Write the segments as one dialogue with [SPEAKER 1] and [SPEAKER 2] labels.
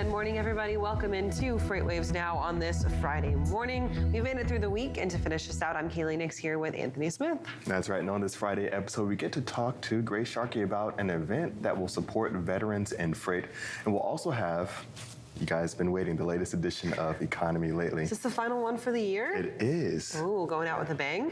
[SPEAKER 1] Good morning, everybody. Welcome into FreightWaves Now on this Friday morning. We've made it through the week, and to finish us out, I'm Kaylee Nix here with Anthony Smith.
[SPEAKER 2] That's right. And on this Friday episode, we get to talk to Grace Sharkey about an event that will support veterans in freight. And we'll also have, you guys been waiting, the latest edition of Economy Lately.
[SPEAKER 1] Is this the final one for the year?
[SPEAKER 2] It is.
[SPEAKER 1] Ooh, going out with a bang?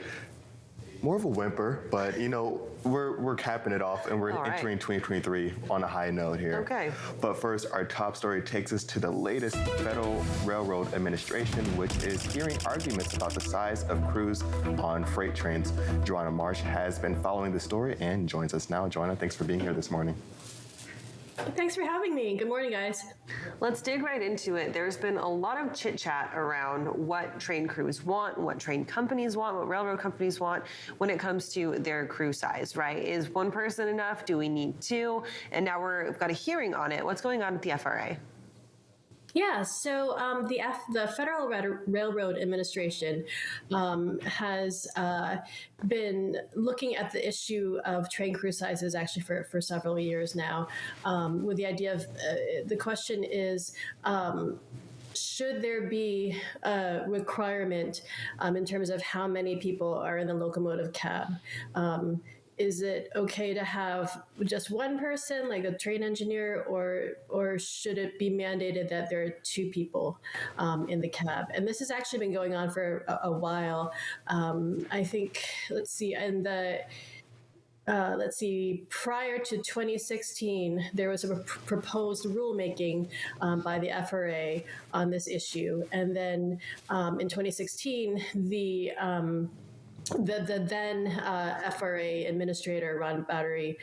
[SPEAKER 2] More of a whimper, but you know, we're capping it off and we're entering 2023 on a high note here.
[SPEAKER 1] Okay.
[SPEAKER 2] But first, our top story takes us to the latest Federal Railroad Administration, which is hearing arguments about the size of crews on freight trains. Joanna Marsh has been following the story and joins us now. Joanna, thanks for being here this morning.
[SPEAKER 3] Thanks for having me. Good morning, guys.
[SPEAKER 1] Let's dig right into it. There's been a lot of chit chat around what train crews want, what train companies want, what railroad companies want when it comes to their crew size, right? Is one person enough? Do we need two? And now we've got a hearing on it. What's going on at the FRA?
[SPEAKER 3] Yeah, so the Federal Railroad Administration has been looking at the issue of train crew sizes actually for several years now, with the idea of the question is, should there be a requirement in terms of how many people are in the locomotive cab? Is it okay to have just one person, like a train engineer, or should it be mandated that there are two people in the cab? And this has actually been going on for a while. I think, prior to 2016, there was a proposed rulemaking by the FRA on this issue. And then in 2016, the then FRA administrator, Ron Battery,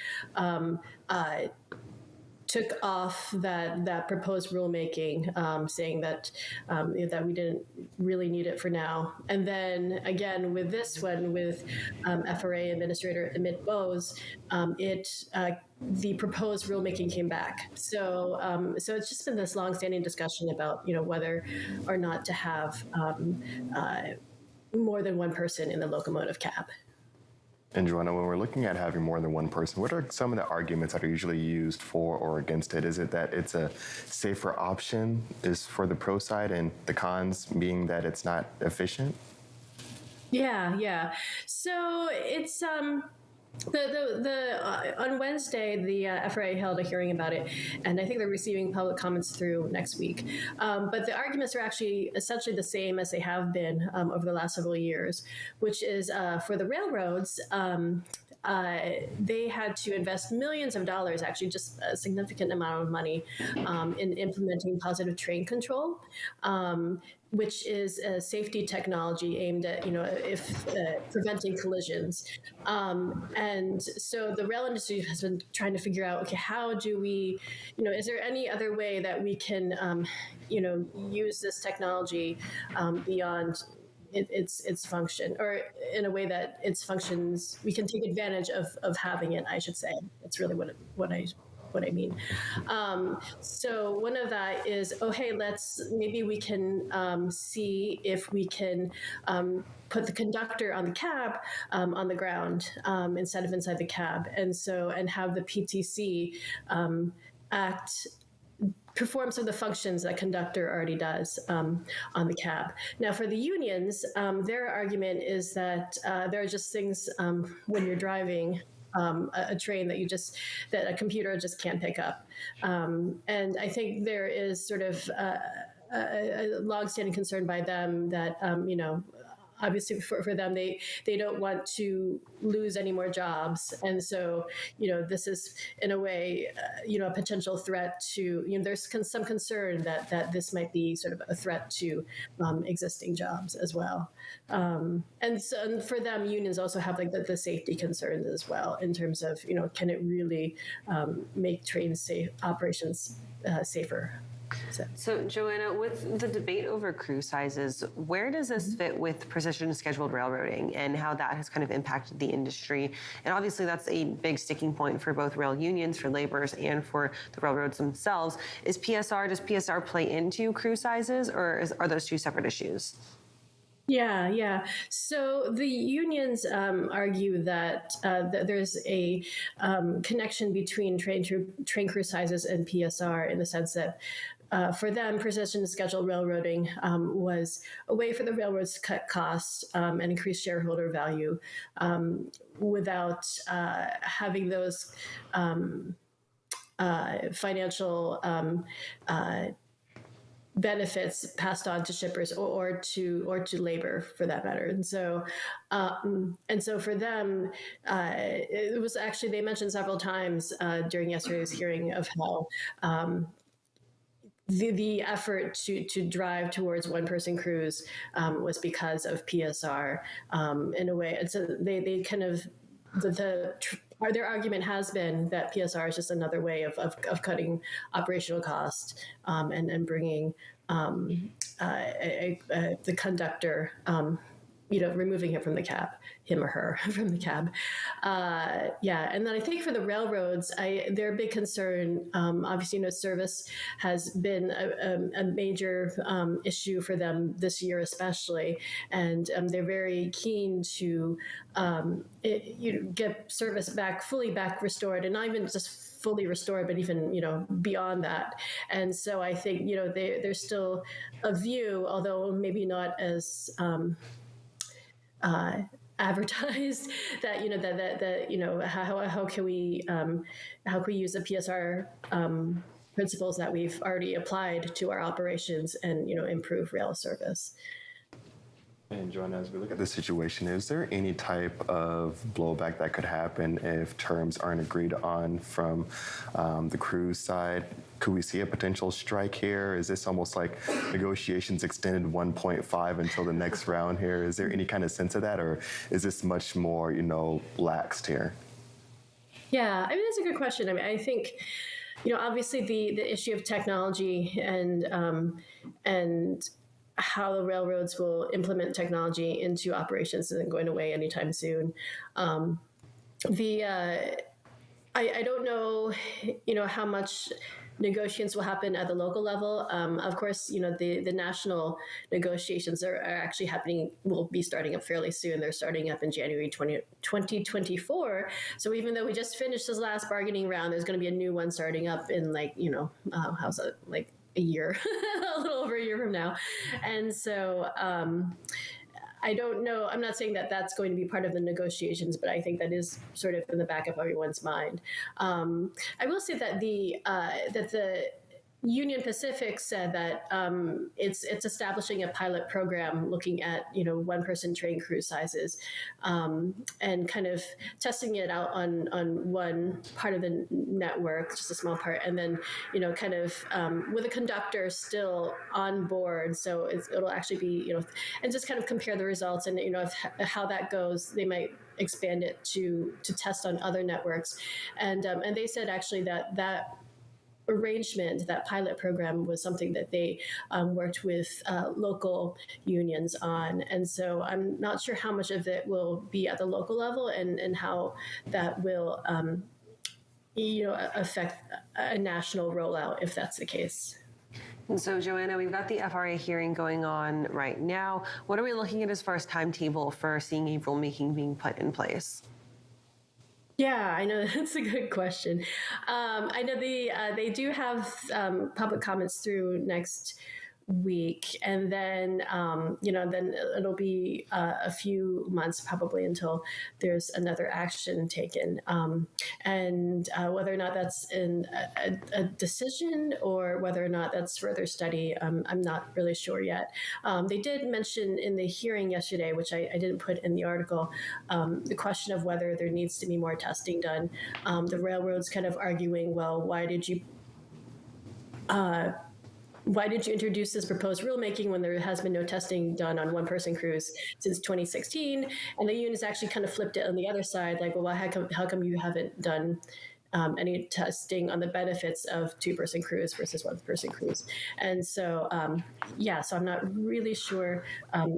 [SPEAKER 3] took off that proposed rulemaking, saying that that we didn't really need it for now. And then again with this one, with FRA Administrator Amit Bose, the proposed rulemaking came back. So it's just been this long-standing discussion about whether or not to have more than one person in the locomotive cab.
[SPEAKER 2] And Joanna, when we're looking at having more than one person, what are some of the arguments that are usually used for or against it? Is it that it's a safer option is for the pro side, and the cons being that it's not efficient?
[SPEAKER 3] Yeah. So it's on Wednesday, the FRA held a hearing about it, and I think they're receiving public comments through next week. But the arguments are actually essentially the same as they have been over the last several years, which is for the railroads, they had to invest millions of dollars, actually just a significant amount of money, in implementing positive train control, which is a safety technology aimed at, preventing collisions. And so the rail industry has been trying to figure out, okay, how do we, is there any other way that we can, use this technology beyond its function, or in a way that its functions, we can take advantage of having it, I should say. That's really what I mean. So one of that is, maybe we can see if we can put the conductor on the cab on the ground instead of inside the cab, and have the PTC perform some of the functions that conductor already does on the cab. Now, for the unions, their argument is that there are just things when you're driving a train that a computer just can't pick up. And I think there is sort of a longstanding concern by them that, obviously for them, they don't want to lose any more jobs. And so, this is in a way, a potential threat to, there's some concern that this might be sort of a threat to existing jobs as well. And for them, unions also have like the safety concerns as well, in terms of, can it really make train operations safer?
[SPEAKER 1] So, Joanna, with the debate over crew sizes, where does this fit with precision scheduled railroading and how that has kind of impacted the industry? And obviously, that's a big sticking point for both rail unions, for laborers, and for the railroads themselves. Does PSR play into crew sizes, or are those two separate issues?
[SPEAKER 3] Yeah. So the unions argue that there's a connection between train crew sizes and PSR, in the sense that for them, precision scheduled railroading was a way for the railroads to cut costs and increase shareholder value without having those financial benefits passed on to shippers or to labor, for that matter. And so for them, it was actually, they mentioned several times during yesterday's hearing of how the effort to drive towards one-person crews was because of PSR in a way. And so they kind of, their argument has been that PSR is just another way of cutting operational costs and bringing the conductor, removing him or her from the cab. And then I think for the railroads, their big concern, obviously, service has been a major issue for them this year, especially, and they're very keen to get service fully restored, and not even just fully restored, but even beyond that. And so I think there's still a view, although maybe not as advertised, that how can we use the PSR principles that we've already applied to our operations and improve rail service.
[SPEAKER 2] And Joanna, as we look at the situation, is there any type of blowback that could happen if terms aren't agreed on from the crew side? Could we see a potential strike here? Is this almost like negotiations extended 1.5 until the next round here? Is there any kind of sense of that, or is this much more, laxed here?
[SPEAKER 3] Yeah, I mean, that's a good question. I mean, I think, obviously the issue of technology and how the railroads will implement technology into operations isn't going away anytime soon. I don't know, how much negotiations will happen at the local level. Of course, the national negotiations are actually will be starting up fairly soon. They're starting up in January 2024. So even though we just finished this last bargaining round, there's going to be a new one starting up in how's it, like a year, a little over a year from now. And so I don't know. I'm not saying that that's going to be part of the negotiations, but I think that is sort of in the back of everyone's mind. I will say that the Union Pacific said that it's establishing a pilot program looking at one-person train crew sizes and kind of testing it out on one part of the network, just a small part, and then kind of with a conductor still on board. So it'll actually be and just kind of compare the results, and how that goes. They might expand it to test on other networks, and they said actually that arrangement, that pilot program, was something that they worked with local unions on. And so I'm not sure how much of it will be at the local level and how that will affect a national rollout, if that's the case.
[SPEAKER 1] And so, Joanna, we've got the FRA hearing going on right now. What are we looking at as far as timetable for seeing a rulemaking being put in place?
[SPEAKER 3] Yeah, I know, that's a good question. I know they do have public comments through next week, and then then it'll be a few months probably until there's another action taken, and whether or not that's in a decision or whether or not that's further study, I'm not really sure yet. They did mention in the hearing yesterday, which I didn't put in the article, the question of whether there needs to be more testing done. The railroads kind of arguing, well, why did you introduce this proposed rulemaking when there has been no testing done on one-person crews since 2016? And the unions actually kind of flipped it on the other side, like, well, how come you haven't done any testing on the benefits of two-person crews versus one-person crews? And so, so I'm not really sure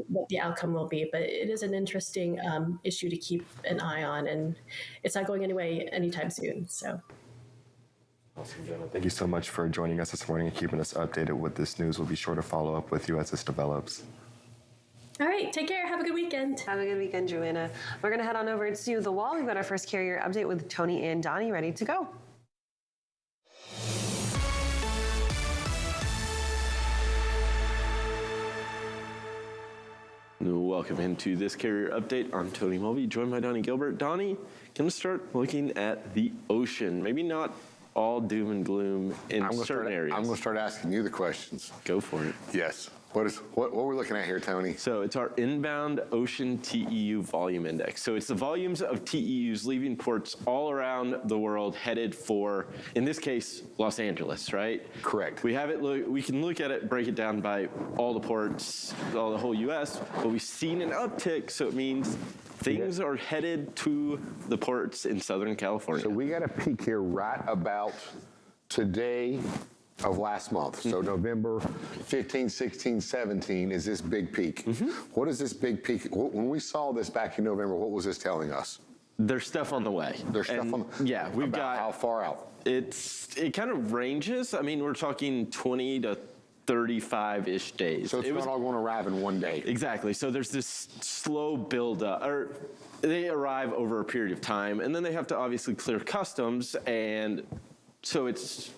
[SPEAKER 3] what the outcome will be, but it is an interesting issue to keep an eye on, and it's not going anyway anytime soon, so.
[SPEAKER 2] Awesome, Jenna. Thank you so much for joining us this morning and keeping us updated with this news. We'll be sure to follow up with you as this develops.
[SPEAKER 3] All right, take care. Have a good weekend.
[SPEAKER 1] Have a good weekend, Joanna. We're going to head on over to The Wall. We've got our first carrier update with Tony and Donnie ready to go.
[SPEAKER 4] Welcome into this carrier update. I'm Tony Mulvey, joined by Donnie Gilbert. Donnie, going to start looking at the ocean. Maybe not all doom and gloom in certain areas.
[SPEAKER 5] I'm going to start asking you the questions.
[SPEAKER 4] Go for it.
[SPEAKER 5] Yes. What we're looking at here, Tony?
[SPEAKER 4] So it's our inbound ocean TEU volume index. So it's the volumes of TEUs leaving ports all around the world headed for, in this case, Los Angeles, right?
[SPEAKER 5] Correct.
[SPEAKER 4] We have it. We can look at it, break it down by all the ports, the whole U.S. But we've seen an uptick, so it means things are headed to the ports in Southern California.
[SPEAKER 5] So we got a peak here right about today of last month. So November 15, 16, 17 is this big peak. What is this big peak? When we saw this back in November, what was this telling us?
[SPEAKER 4] There's stuff on the way.
[SPEAKER 5] There's stuff on the
[SPEAKER 4] Yeah, we've got.
[SPEAKER 5] How far out?
[SPEAKER 4] It kind of ranges. I mean, we're talking 20 to 35-ish days.
[SPEAKER 5] So it's not all going to arrive in one day.
[SPEAKER 4] Exactly. So there's this slow build-up, or they arrive over a period of time, and then they have to obviously clear customs, and so it's.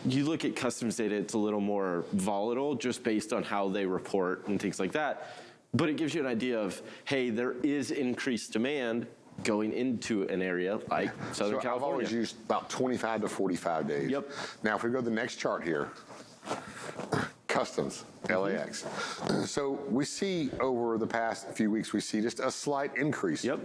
[SPEAKER 4] You look at customs data, it's a little more volatile just based on how they report and things like that. But it gives you an idea of, hey, there is increased demand going into an area like Southern California.
[SPEAKER 5] I've always used about 25 to 45 days.
[SPEAKER 4] Yep.
[SPEAKER 5] Now, if we go to the next chart here, customs, LAX. So we see over the past few weeks, we see just a slight increase.
[SPEAKER 4] Yep.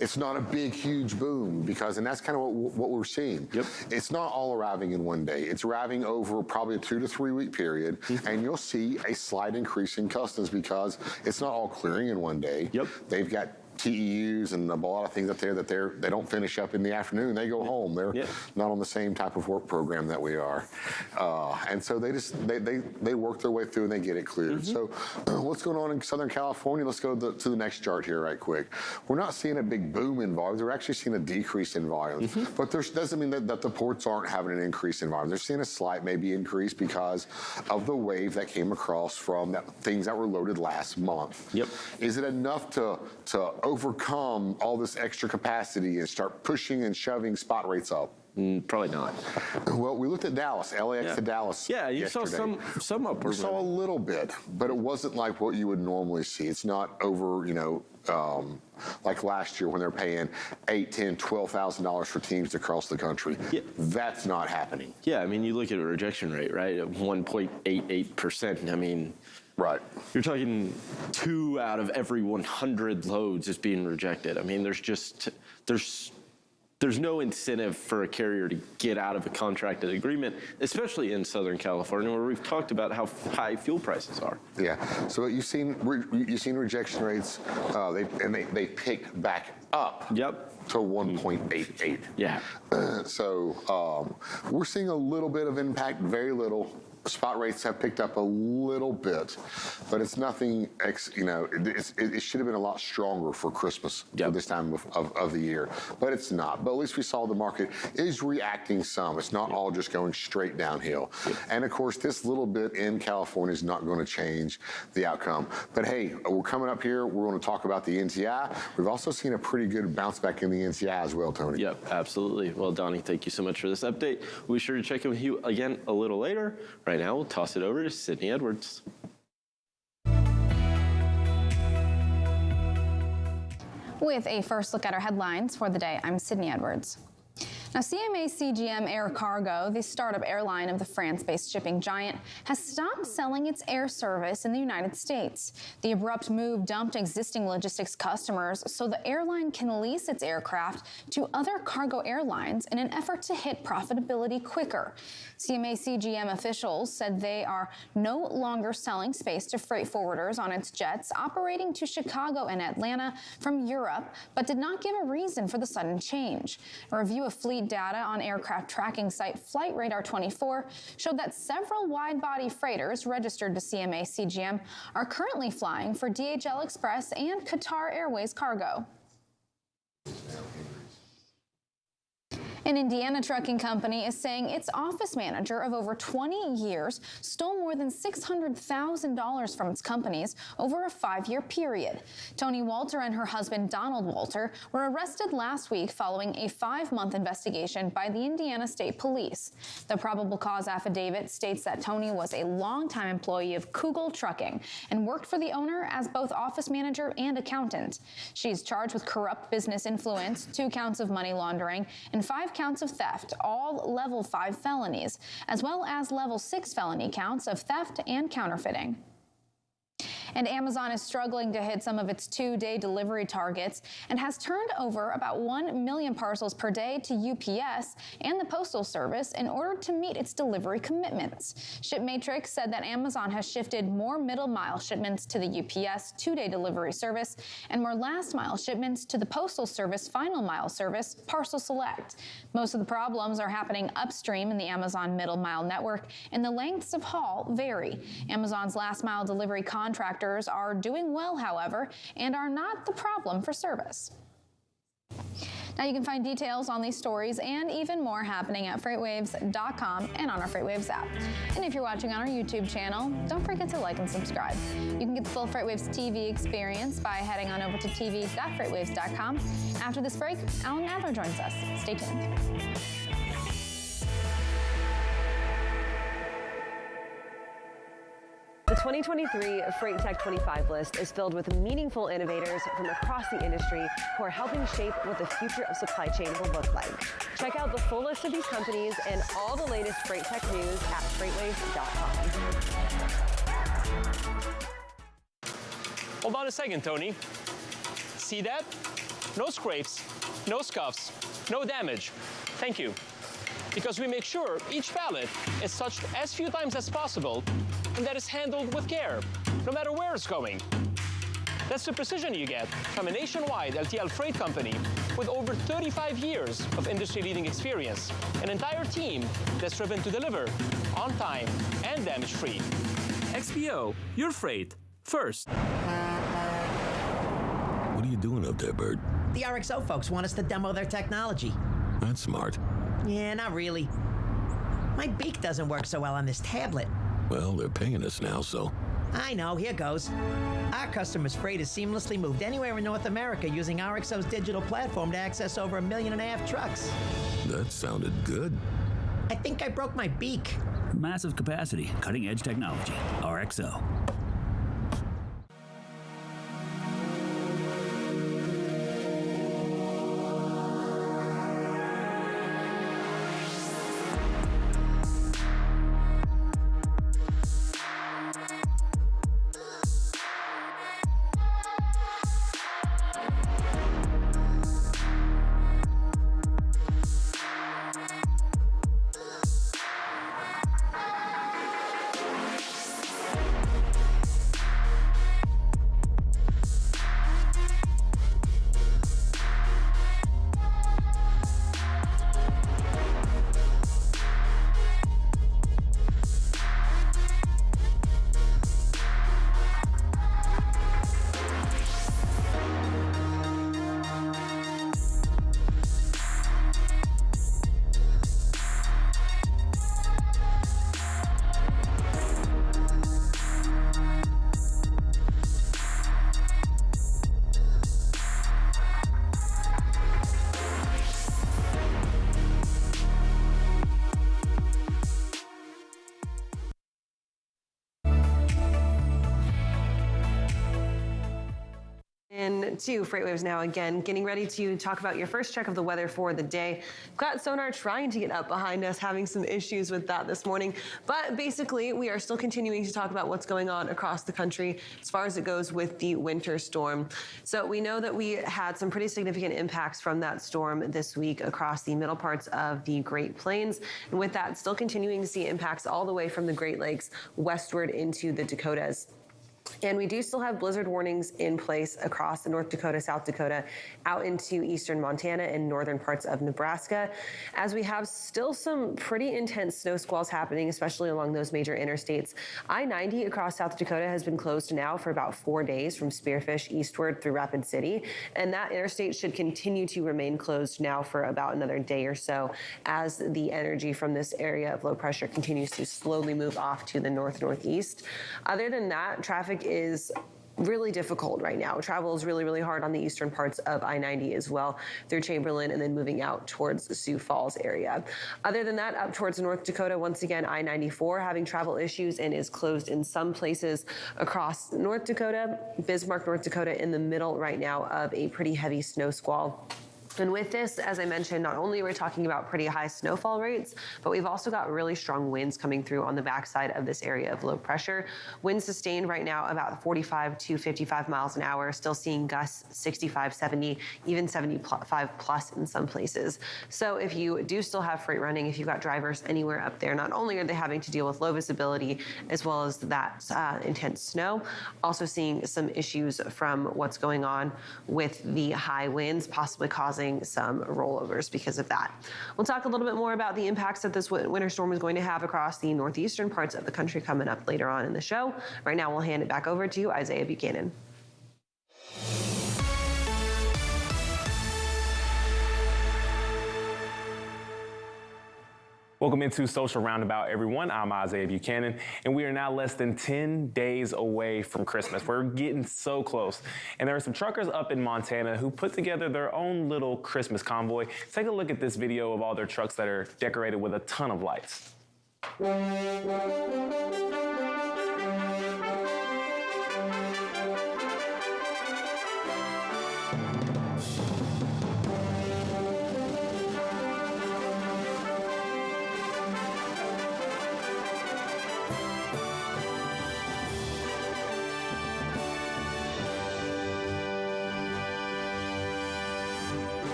[SPEAKER 5] It's not a big, huge boom and that's kind of what we're seeing.
[SPEAKER 4] Yep.
[SPEAKER 5] It's not all arriving in one day. It's arriving over probably a 2 to 3 week period, and you'll see a slight increase in customs because it's not all clearing in one day.
[SPEAKER 4] Yep.
[SPEAKER 5] They've got TEUs and a lot of things up there that they don't finish up in the afternoon. They go home. They're not on the same type of work program that we are, and so they work their way through and they get it cleared. So what's going on in Southern California? Let's go to the next chart here right quick. We're not seeing a big boom in volumes. We're actually seeing a decrease in volumes, but there doesn't mean that the ports aren't having an increase in volume. They're seeing a slight maybe increase because of the wave that came across from things that were loaded last month.
[SPEAKER 4] Yep.
[SPEAKER 5] Is it enough to overcome all this extra capacity and start pushing and shoving spot rates up?
[SPEAKER 4] Probably not.
[SPEAKER 5] Well, we looked at Dallas, LAX to Dallas.
[SPEAKER 4] Yeah, you
[SPEAKER 5] yesterday.
[SPEAKER 4] saw some upward.
[SPEAKER 5] We saw a little bit, but it wasn't like what you would normally see. It's not over, like last year when they're paying $8,000, $10,000, $12,000 for teams across the country.
[SPEAKER 4] Yeah.
[SPEAKER 5] That's not happening.
[SPEAKER 4] Yeah, I mean, you look at a rejection rate, right, of 1.88%. I mean,
[SPEAKER 5] right.
[SPEAKER 4] You're talking 2 out of every 100 loads is being rejected. I mean, there's no incentive for a carrier to get out of a contracted agreement, especially in Southern California, where we've talked about how high fuel prices are.
[SPEAKER 5] Yeah. So you've seen rejection rates, they picked back up.
[SPEAKER 4] Yep.
[SPEAKER 5] To 1.88.
[SPEAKER 4] Yeah.
[SPEAKER 5] So we're seeing a little bit of impact, very little. Spot rates have picked up a little bit, but it's nothing, it should have been a lot stronger for Christmas for this time of the year, but it's not. But at least we saw the market is reacting some. It's not all just going straight downhill. And of course, this little bit in California is not going to change the outcome. But hey, we're coming up here. We're going to talk about the NTI. We've also seen a pretty good bounce back in the NTI as well, Tony.
[SPEAKER 4] Yep, absolutely. Well, Donnie, thank you so much for this update. We'll be sure to check in with you again a little later. Right now, we'll toss it over to Sydney Edwards.
[SPEAKER 6] With a first look at our headlines for the day, I'm Sydney Edwards. Now, CMA CGM Air Cargo, the startup airline of the France-based shipping giant, has stopped selling its air service in the United States. The abrupt move dumped existing logistics customers so the airline can lease its aircraft to other cargo airlines in an effort to hit profitability quicker. CMA CGM officials said they are no longer selling space to freight forwarders on its jets operating to Chicago and Atlanta from Europe, but did not give a reason for the sudden change. A review of fleet data on aircraft tracking site Flight Radar 24 showed that several wide-body freighters registered to CMA CGM are currently flying for DHL Express and Qatar Airways cargo. An Indiana trucking company is saying its office manager of over 20 years stole more than $600,000 from its companies over a 5-year period. Tony Walter and her husband Donald Walter were arrested last week following a 5-month investigation by the Indiana State Police. The probable cause affidavit states that Tony was a longtime employee of Kugel Trucking and worked for the owner as both office manager and accountant. She's charged with corrupt business influence, 2 counts of money laundering, and 5 counts of theft, all level 5 felonies, as well as level 6 felony counts of theft and counterfeiting. And Amazon is struggling to hit some of its 2-day delivery targets and has turned over about 1 million parcels per day to UPS and the Postal Service in order to meet its delivery commitments. ShipMatrix said that Amazon has shifted more middle-mile shipments to the UPS 2-day delivery service and more last-mile shipments to the Postal Service final-mile service, Parcel Select. Most of the problems are happening upstream in the Amazon middle-mile network, and the lengths of haul vary. Amazon's last-mile delivery contractors are doing well, however, and are not the problem for service. Now you can find details on these stories and even more happening at FreightWaves.com and on our FreightWaves app. And if you're watching on our YouTube channel, don't forget to like and subscribe. You can get the full FreightWaves TV experience by heading on over to tv.freightwaves.com. After this break, Alan Adler joins us. Stay tuned.
[SPEAKER 1] The 2023 Freight Tech 25 list is filled with meaningful innovators from across the industry who are helping shape what the future of supply chain will look like. Check out the full list of these companies and all the latest Freight Tech news at FreightWaves.com.
[SPEAKER 7] Hold on a second, Tony. See that? No scrapes, no scuffs, no damage. Thank you. Because we make sure each pallet is touched as few times as possible and that is handled with care, no matter where it's going. That's the precision you get from a nationwide LTL freight company with over 35 years of industry-leading experience, an entire team that's driven to deliver on time and damage-free.
[SPEAKER 8] XPO, your freight, first.
[SPEAKER 9] What are you doing up there, Bert?
[SPEAKER 10] The RXO folks want us to demo their technology.
[SPEAKER 9] That's smart.
[SPEAKER 10] Yeah, not really. My beak doesn't work so well on this tablet.
[SPEAKER 9] Well, they're paying us now, so.
[SPEAKER 10] I know, here goes. Our customers' freight is seamlessly moved anywhere in North America using RXO's digital platform to access over 1.5 million trucks.
[SPEAKER 9] That sounded good.
[SPEAKER 10] I think I broke my beak.
[SPEAKER 8] Massive capacity, cutting-edge technology. RXO.
[SPEAKER 1] And to FreightWaves Now again, getting ready to talk about your first check of the weather for the day. We've got sonar trying to get up behind us, having some issues with that this morning. But basically, we are still continuing to talk about what's going on across the country as far as it goes with the winter storm. So we know that we had some pretty significant impacts from that storm this week across the middle parts of the Great Plains. And with that, still continuing to see impacts all the way from the Great Lakes westward into the Dakotas. And we do still have blizzard warnings in place across the North Dakota, South Dakota, out into eastern Montana and northern parts of Nebraska, as we have still some pretty intense snow squalls happening, especially along those major interstates. I-90 across South Dakota has been closed now for about 4 days from Spearfish eastward through Rapid City, and that interstate should continue to remain closed now for about another day or so as the energy from this area of low pressure continues to slowly move off to the northeast. Other than that, traffic is really difficult right now. Travel is really, really hard on the eastern parts of I-90 as well, through Chamberlain and then moving out towards the Sioux Falls area. Other than that, up towards North Dakota, once again, I-94 having travel issues and is closed in some places across North Dakota. Bismarck, North Dakota in the middle right now of a pretty heavy snow squall. And with this, as I mentioned, not only are we talking about pretty high snowfall rates, but we've also got really strong winds coming through on the backside of this area of low pressure. Winds sustained right now about 45 to 55 miles an hour, still seeing gusts 65, 70, even 75 plus in some places. So if you do still have freight running, if you've got drivers anywhere up there, not only are they having to deal with low visibility as well as that intense snow, also seeing some issues from what's going on with the high winds, possibly causing some rollovers because of that. We'll talk a little bit more about the impacts that this winter storm is going to have across the northeastern parts of the country coming up later on in the show. Right now, we'll hand it back over to Isaiah Buchanan.
[SPEAKER 11] Welcome into Social Roundabout, everyone. I'm Isaiah Buchanan, and we are now less than 10 days away from Christmas. We're getting so close. And there are some truckers up in Montana who put together their own little Christmas convoy. Take a look at this video of all their trucks that are decorated with a ton of lights.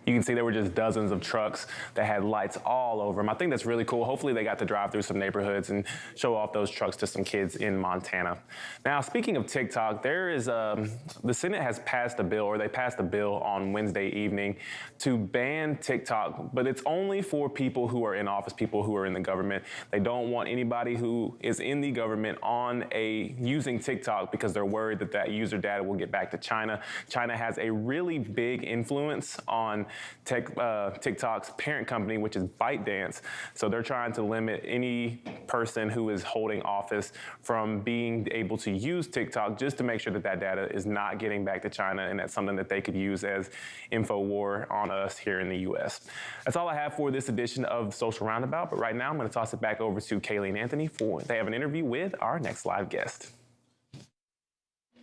[SPEAKER 11] You can see there were just dozens of trucks that had lights all over them. I think that's really cool. Hopefully they got to drive through some neighborhoods and show off those trucks to some kids in Montana. Now, speaking of TikTok, there is the Senate has passed a bill, or they passed a bill on Wednesday evening to ban TikTok, but it's only for people who are in office, people who are in the government. They don't want anybody who is in the government using TikTok because they're worried that that user data will get back to China. China has a really big influence on TikTok's parent company, which is ByteDance. So they're trying to limit any person who is holding office from being able to use TikTok, just to make sure that that data is not getting back to China, and that's something that they could use as info war on us here in the US. That's all I have for this edition of Social Roundabout, but right now I'm going to toss it back over to Kaylee and Anthony they have an interview with our next live guest.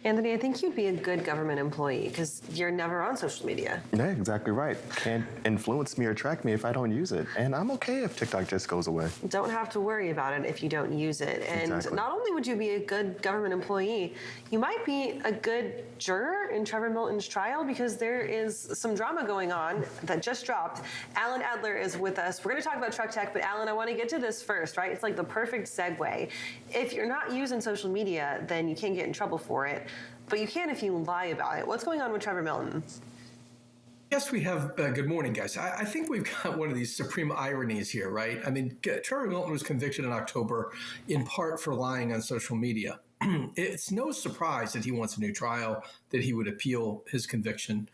[SPEAKER 1] Anthony, I think you'd be a good government employee because you're never on social media.
[SPEAKER 2] Yeah, exactly right. Can't influence me or track me if I don't use it. And I'm okay if TikTok just goes away.
[SPEAKER 1] Don't have to worry about it if you don't use it. And
[SPEAKER 2] Exactly.
[SPEAKER 1] Not only would you be a good government employee, you might be a good juror in Trevor Milton's trial, because there is some drama going on that just dropped. Alan Adler is with us. We're going to talk about truck tech, but Alan, I want to get to this first, right? It's like the perfect segue. If you're not using social media, then you can't get in trouble for it. But you can if you lie about it. What's going on with Trevor Milton?
[SPEAKER 12] Yes, we have. Good morning, guys. I think we've got one of these supreme ironies here, right? I mean, Trevor Milton was convicted in October in part for lying on social media. It's no surprise that he wants a new trial, that he would appeal his conviction.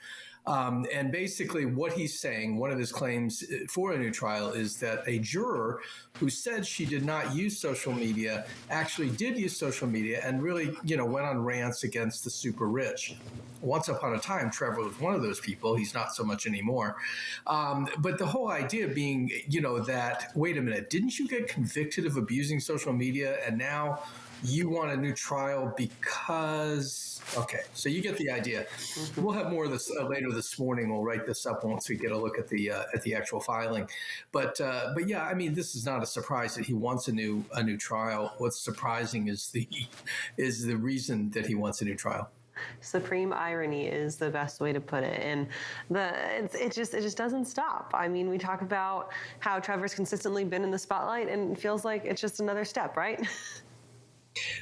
[SPEAKER 12] And basically what he's saying, one of his claims for a new trial, is that a juror who said she did not use social media actually did use social media and really, went on rants against the super rich. Once upon a time, Trevor was one of those people. He's not so much anymore. But the whole idea being, that, wait a minute, didn't you get convicted of abusing social media and now you want a new trial because, okay, so you get the idea. We'll have more of this later this morning. We'll write this up once we get a look at the actual filing. But yeah, I mean, this is not a surprise that he wants a new trial. What's surprising is the reason that he wants a new trial.
[SPEAKER 1] Supreme irony is the best way to put it, and it just doesn't stop. I mean, we talk about how Trevor's consistently been in the spotlight, and it feels like it's just another step, right?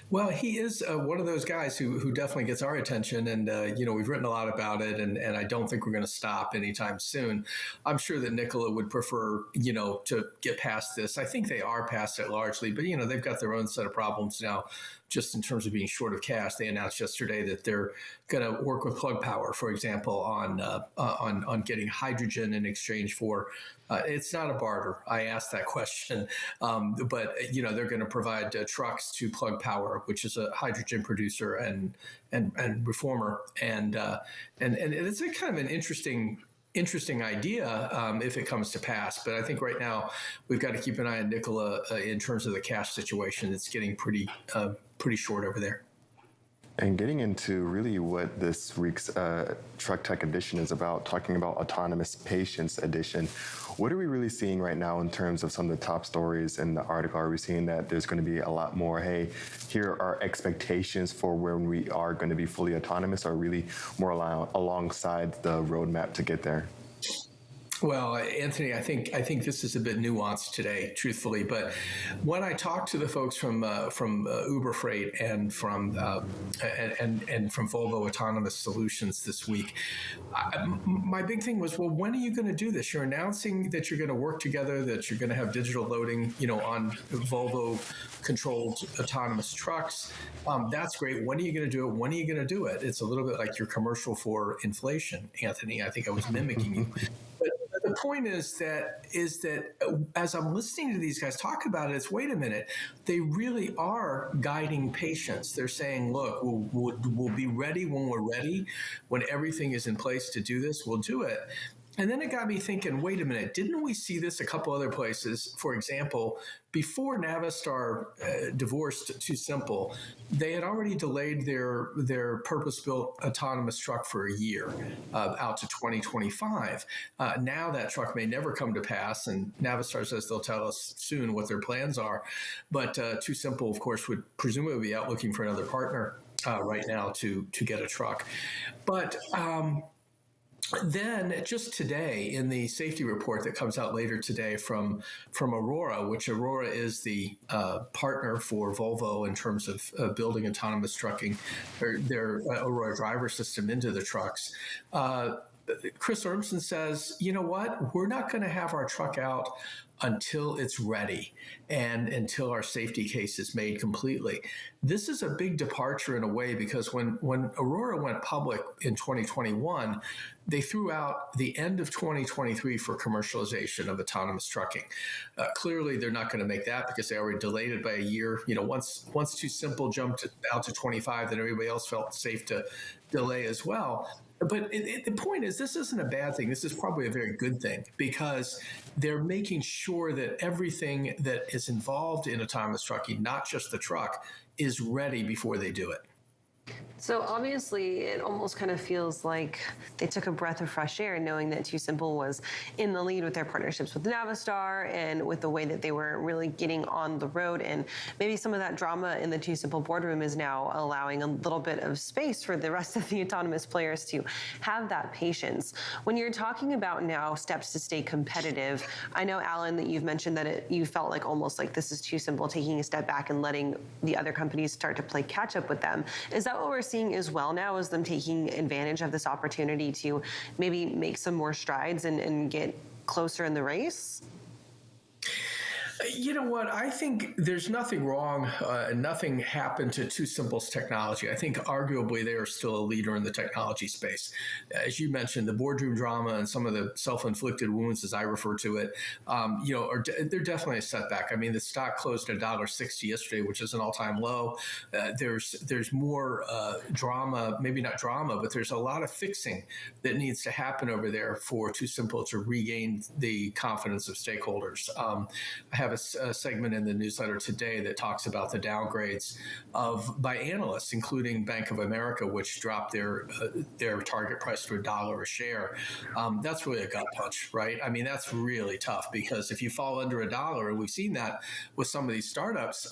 [SPEAKER 12] Well, he is one of those guys who definitely gets our attention, and we've written a lot about it, and I don't think we're going to stop anytime soon. I'm sure that Nikola would prefer, to get past this. I think they are past it largely, but they've got their own set of problems now. Just in terms of being short of cash, they announced yesterday that they're going to work with Plug Power, for example, on getting hydrogen in exchange for. It's not a barter. I asked that question, but they're going to provide trucks to Plug Power, which is a hydrogen producer and reformer, and it's a kind of an interesting idea if it comes to pass. But I think right now we've got to keep an eye on Nikola in terms of the cash situation. It's getting pretty short over there.
[SPEAKER 2] And getting into really what this week's Truck Tech Edition is about, talking about Autonomous Patients Edition, what are we really seeing right now in terms of some of the top stories in the article? Are we seeing that there's going to be a lot more, hey, here are expectations for when we are going to be fully autonomous, or really more alongside the roadmap to get there?
[SPEAKER 12] Well, Anthony, I think this is a bit nuanced today, truthfully. But when I talked to the folks from Uber Freight and from Volvo Autonomous Solutions this week, my big thing was, well, when are you going to do this? You're announcing that you're going to work together, that you're going to have digital loading, on Volvo-controlled autonomous trucks. That's great. When are you going to do it? When are you going to do it? It's a little bit like your commercial for inflation, Anthony. I think I was mimicking you. The point is that as I'm listening to these guys talk about it, it's, wait a minute, they really are guiding patients. They're saying, look, we'll be ready when we're ready. When everything is in place to do this, we'll do it. And then it got me thinking, wait a minute, didn't we see this a couple other places? For example, before Navistar divorced TuSimple, they had already delayed their purpose-built autonomous truck for a year, out to 2025. Now that truck may never come to pass, and Navistar says they'll tell us soon what their plans are. But TuSimple, of course, would presumably be out looking for another partner right now to get a truck. But then just today, in the safety report that comes out later today from Aurora, which Aurora is the partner for Volvo in terms of building autonomous trucking, or their Aurora driver system into the trucks, Chris Urmson says, you know what, we're not going to have our truck out until it's ready and until our safety case is made completely. This is a big departure in a way, because when Aurora went public in 2021, they threw out the end of 2023 for commercialization of autonomous trucking. Clearly, they're not going to make that because they already delayed it by a year. Once TuSimple jumped out to 25, then everybody else felt safe to delay as well. But the point is, this isn't a bad thing. This is probably a very good thing, because they're making sure that everything that is involved in autonomous trucking, not just the truck, is ready before they do it.
[SPEAKER 1] So obviously, it almost kind of feels like they took a breath of fresh air knowing that TuSimple was in the lead with their partnerships with Navistar and with the way that they were really getting on the road. And maybe some of that drama in the TuSimple boardroom is now allowing a little bit of space for the rest of the autonomous players to have that patience. When you're talking about now steps to stay competitive, I know, Alan, that you've mentioned that you felt like almost like this is TuSimple taking a step back and letting the other companies start to play catch up with them. Is that what we're seeing as well now, is them taking advantage of this opportunity to maybe make some more strides and get closer in the race?
[SPEAKER 12] You know what? I think there's nothing wrong, nothing happened to TuSimple's technology. I think arguably they are still a leader in the technology space. As you mentioned, the boardroom drama and some of the self-inflicted wounds, as I refer to it, they're definitely a setback. I mean, the stock closed at $1.60 yesterday, which is an all-time low. There's more drama, maybe not drama, but there's a lot of fixing that needs to happen over there for TuSimple to regain the confidence of stakeholders. I have have a segment in the newsletter today that talks about the downgrades by analysts, including Bank of America, which dropped their target price to $1 a share. That's really a gut punch, right? I mean, that's really tough, because if you fall under $1, and we've seen that with some of these startups,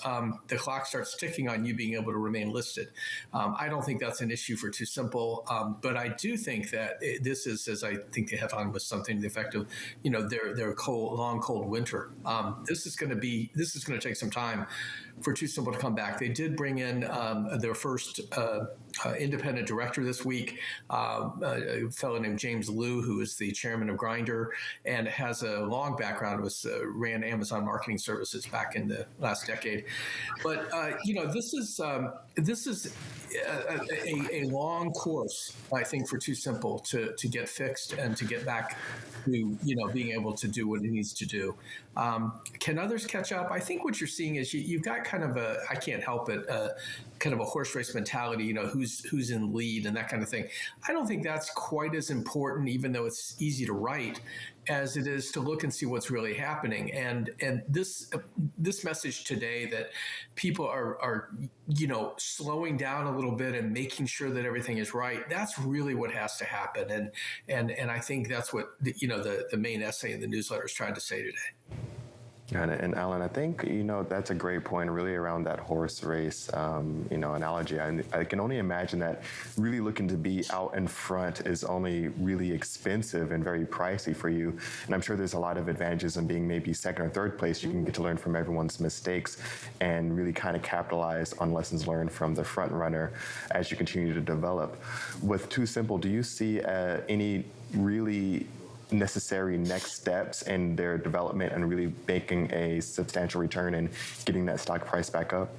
[SPEAKER 12] the clock starts ticking on you being able to remain listed. I don't think that's an issue for Too Simple, but I do think that this is, as I think the headline was, something to the effect of, their long cold winter. This is going to take some time for Too Simple to come back. They did bring in their first independent director this week, a fellow named James Liu, who is the chairman of Grindr and has a long background, ran Amazon Marketing Services back in the last decade. But this is a long course, I think, for Too Simple to get fixed and to get back to being able to do what it needs to do. Can others catch up? I think what you're seeing is you've got kind of I can't help it, kind of a horse race mentality, who's in lead and that kind of thing. I don't think that's quite as important, even though it's easy to write, as it is to look and see what's really happening. And this message today that people are slowing down a little bit and making sure that everything is right, that's really what has to happen. And I think that's what the main essay in the newsletter is trying to say today.
[SPEAKER 2] And Alan, I think, that's a great point, really, around that horse race, analogy. I can only imagine that really looking to be out in front is only really expensive and very pricey for you. And I'm sure there's a lot of advantages in being maybe second or third place. You can get to learn from everyone's mistakes and really kind of capitalize on lessons learned from the front runner as you continue to develop. With Too Simple, do you see any really necessary next steps in their development and really making a substantial return and getting that stock price back up?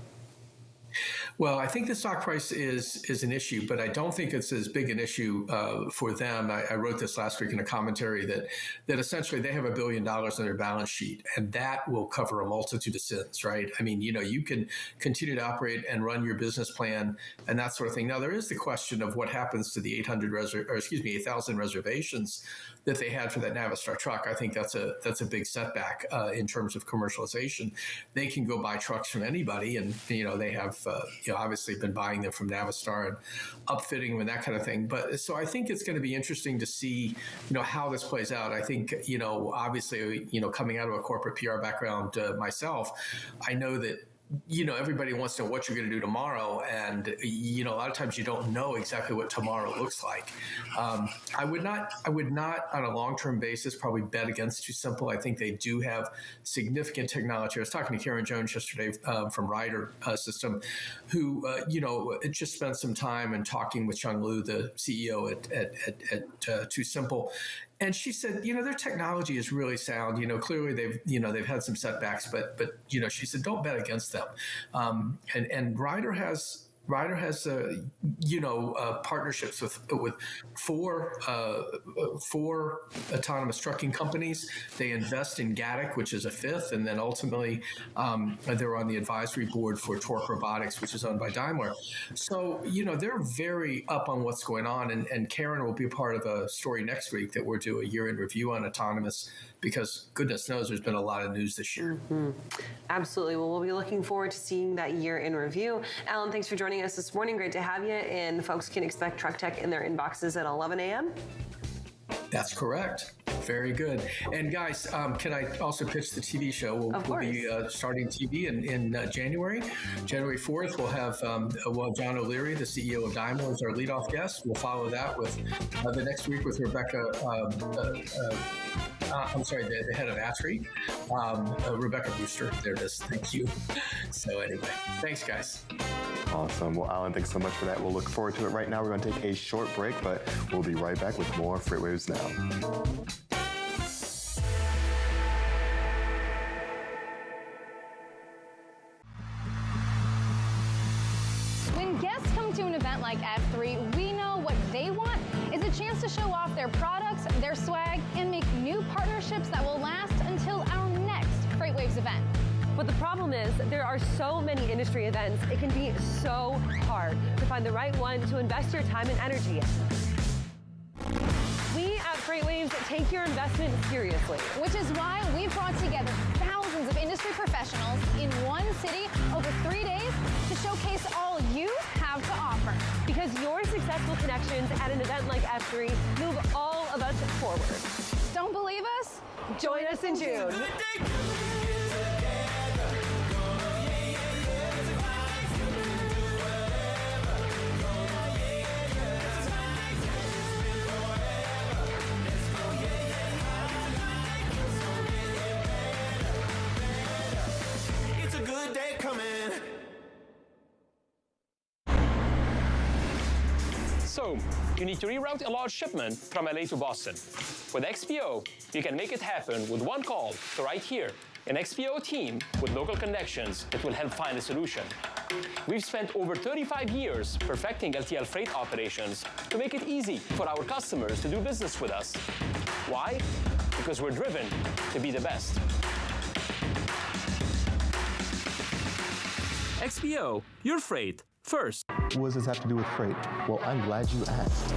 [SPEAKER 12] Well, I think the stock price is an issue, but I don't think it's as big an issue for them. I wrote this last week in a commentary that essentially they have $1 billion on their balance sheet, and that will cover a multitude of sins, right? I mean, you can continue to operate and run your business plan and that sort of thing. Now, there is the question of what happens to the 8,000 reservations that they had for that Navistar truck. I think that's a big setback in terms of commercialization. They can go buy trucks from anybody, and they have obviously been buying them from Navistar and upfitting them and that kind of thing. But so I think it's going to be interesting to see how this plays out. I think obviously coming out of a corporate PR background myself, I know that everybody wants to know what you're going to do tomorrow. And, a lot of times you don't know exactly what tomorrow looks like. I would not on a long-term basis probably bet against Too Simple. I think they do have significant technology. I was talking to Karen Jones yesterday from Ryder System, who, just spent some time and talking with Chung Liu, the CEO at Too Simple. And she said, their technology is really sound. Clearly they've had some setbacks, but she said, don't bet against them. And Ryder has partnerships with four autonomous trucking companies. They invest in Gatik, which is a fifth, and then ultimately they're on the advisory board for Torque Robotics, which is owned by Daimler. So they're very up on what's going on, and Karen will be a part of a story next week that we'll do a year in review on autonomous, because goodness knows there's been a lot of news this year.
[SPEAKER 1] Mm-hmm. Absolutely. Well, we'll be looking forward to seeing that year in review. Alan, thanks for joining us this morning. Great to have you. And folks can expect Truck Tech in their inboxes at 11 a.m.
[SPEAKER 12] That's correct. Very good. And guys, can I also pitch the TV show? We'll be starting TV in January. January 4th, we'll have John O'Leary, the CEO of Daimler, as our leadoff guest. We'll follow that with the next week with Rebecca, the head of ATRI, Rebecca Brewster. There it is. Thank you. So anyway, thanks, guys.
[SPEAKER 2] Awesome. Well, Alan, thanks so much for that. We'll look forward to it. Right now, we're going to take a short break, but we'll be right back with more FreightWaves Now.
[SPEAKER 6] When guests come to an event like F3, we know what they want is a chance to show off their products, their swag, and make new partnerships that will last until our next FreightWaves event.
[SPEAKER 1] But the problem is there are so many industry events, it can be so hard to find the right one to invest your time and energy in. We at FreightWaves take your investment seriously.
[SPEAKER 6] Which is why we've brought together thousands thousands of industry professionals in one city over 3 days to showcase all you have to offer.
[SPEAKER 1] Because your successful connections at an event like F3 move all of us forward.
[SPEAKER 6] Don't believe us?
[SPEAKER 1] Join us in June.
[SPEAKER 13] It's a good day coming.
[SPEAKER 7] So, you need to reroute a large shipment from LA to Boston. With XPO, you can make it happen with one call to right here. An XPO team with local connections that will help find a solution. We've spent over 35 years perfecting LTL freight operations to make it easy for our customers to do business with us. Why? Because we're driven to be the best. XPO, your freight first.
[SPEAKER 2] What does this have to do with freight? Well, I'm glad you asked.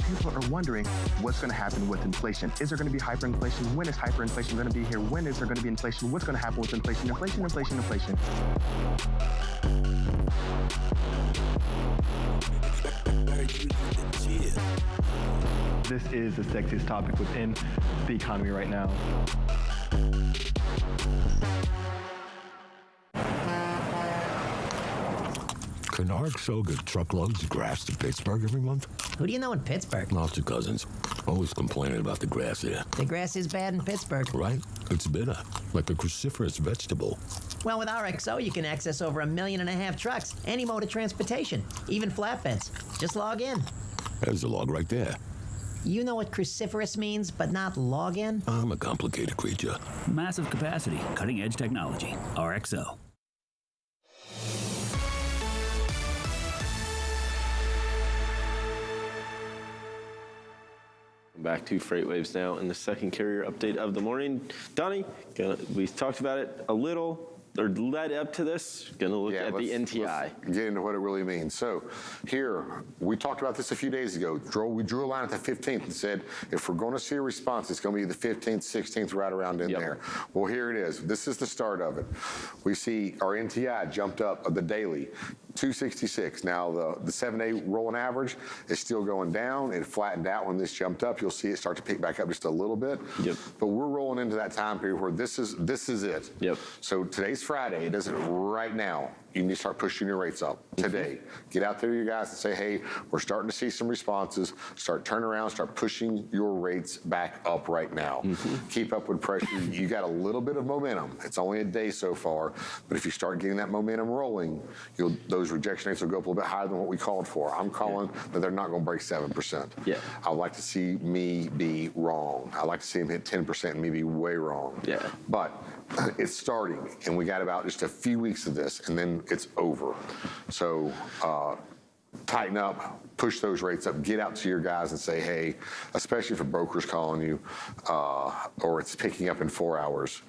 [SPEAKER 2] People are wondering what's going to happen with inflation. Is there going to be hyperinflation? When is hyperinflation going to be here? When is there going to be inflation? What's going to happen with inflation? Inflation, inflation, inflation. This is the sexiest topic within the economy right now.
[SPEAKER 9] Can RXO get truckloads of grass to Pittsburgh every month?
[SPEAKER 10] Who do you know in Pittsburgh?
[SPEAKER 9] Lots of cousins. Always complaining about the grass here.
[SPEAKER 10] The grass is bad in Pittsburgh.
[SPEAKER 9] Right? It's bitter, like a cruciferous vegetable.
[SPEAKER 10] Well, with RXO, you can access over 1.5 million trucks, any mode of transportation, even flatbeds. Just log in.
[SPEAKER 9] There's a log right there.
[SPEAKER 10] You know what cruciferous means, but not log in?
[SPEAKER 9] I'm a complicated creature.
[SPEAKER 8] Massive capacity, cutting edge technology. RXO.
[SPEAKER 4] Back to FreightWaves Now and the second carrier update of the morning. Donnie, we talked about it a little, or led up to this. Going to look at the NTI.
[SPEAKER 5] Let's get into what it really means. So here, we talked about this a few days ago. We drew a line at the 15th and said, if we're going to see a response, it's going to be the 15th, 16th, right around in there. Well, here it is. This is the start of it. We see our NTI jumped up the daily. 266. Now the 7-day rolling average is still going down. It flattened out when this jumped up. You'll see it start to pick back up just a little bit. But we're rolling into that time period where this is it. So today's Friday. It isn't right now. You need to start pushing your rates up today. Get out there, you guys, and say, hey, we're starting to see some responses. Start turning around, start pushing your rates back up right now. Keep up with pressure. You got a little bit of momentum. It's only a day so far, but if you start getting that momentum rolling, those rejection rates will go up a little bit higher than what we called for. I'm calling that they're not going to break 7%. I'd like to see me be wrong. I'd like to see them hit 10% and me be way wrong. But it's starting, and we got about just a few weeks of this, and then it's over. So tighten up, push those rates up, get out to your guys and say, hey, especially if a broker's calling you or it's picking up in 4 hours,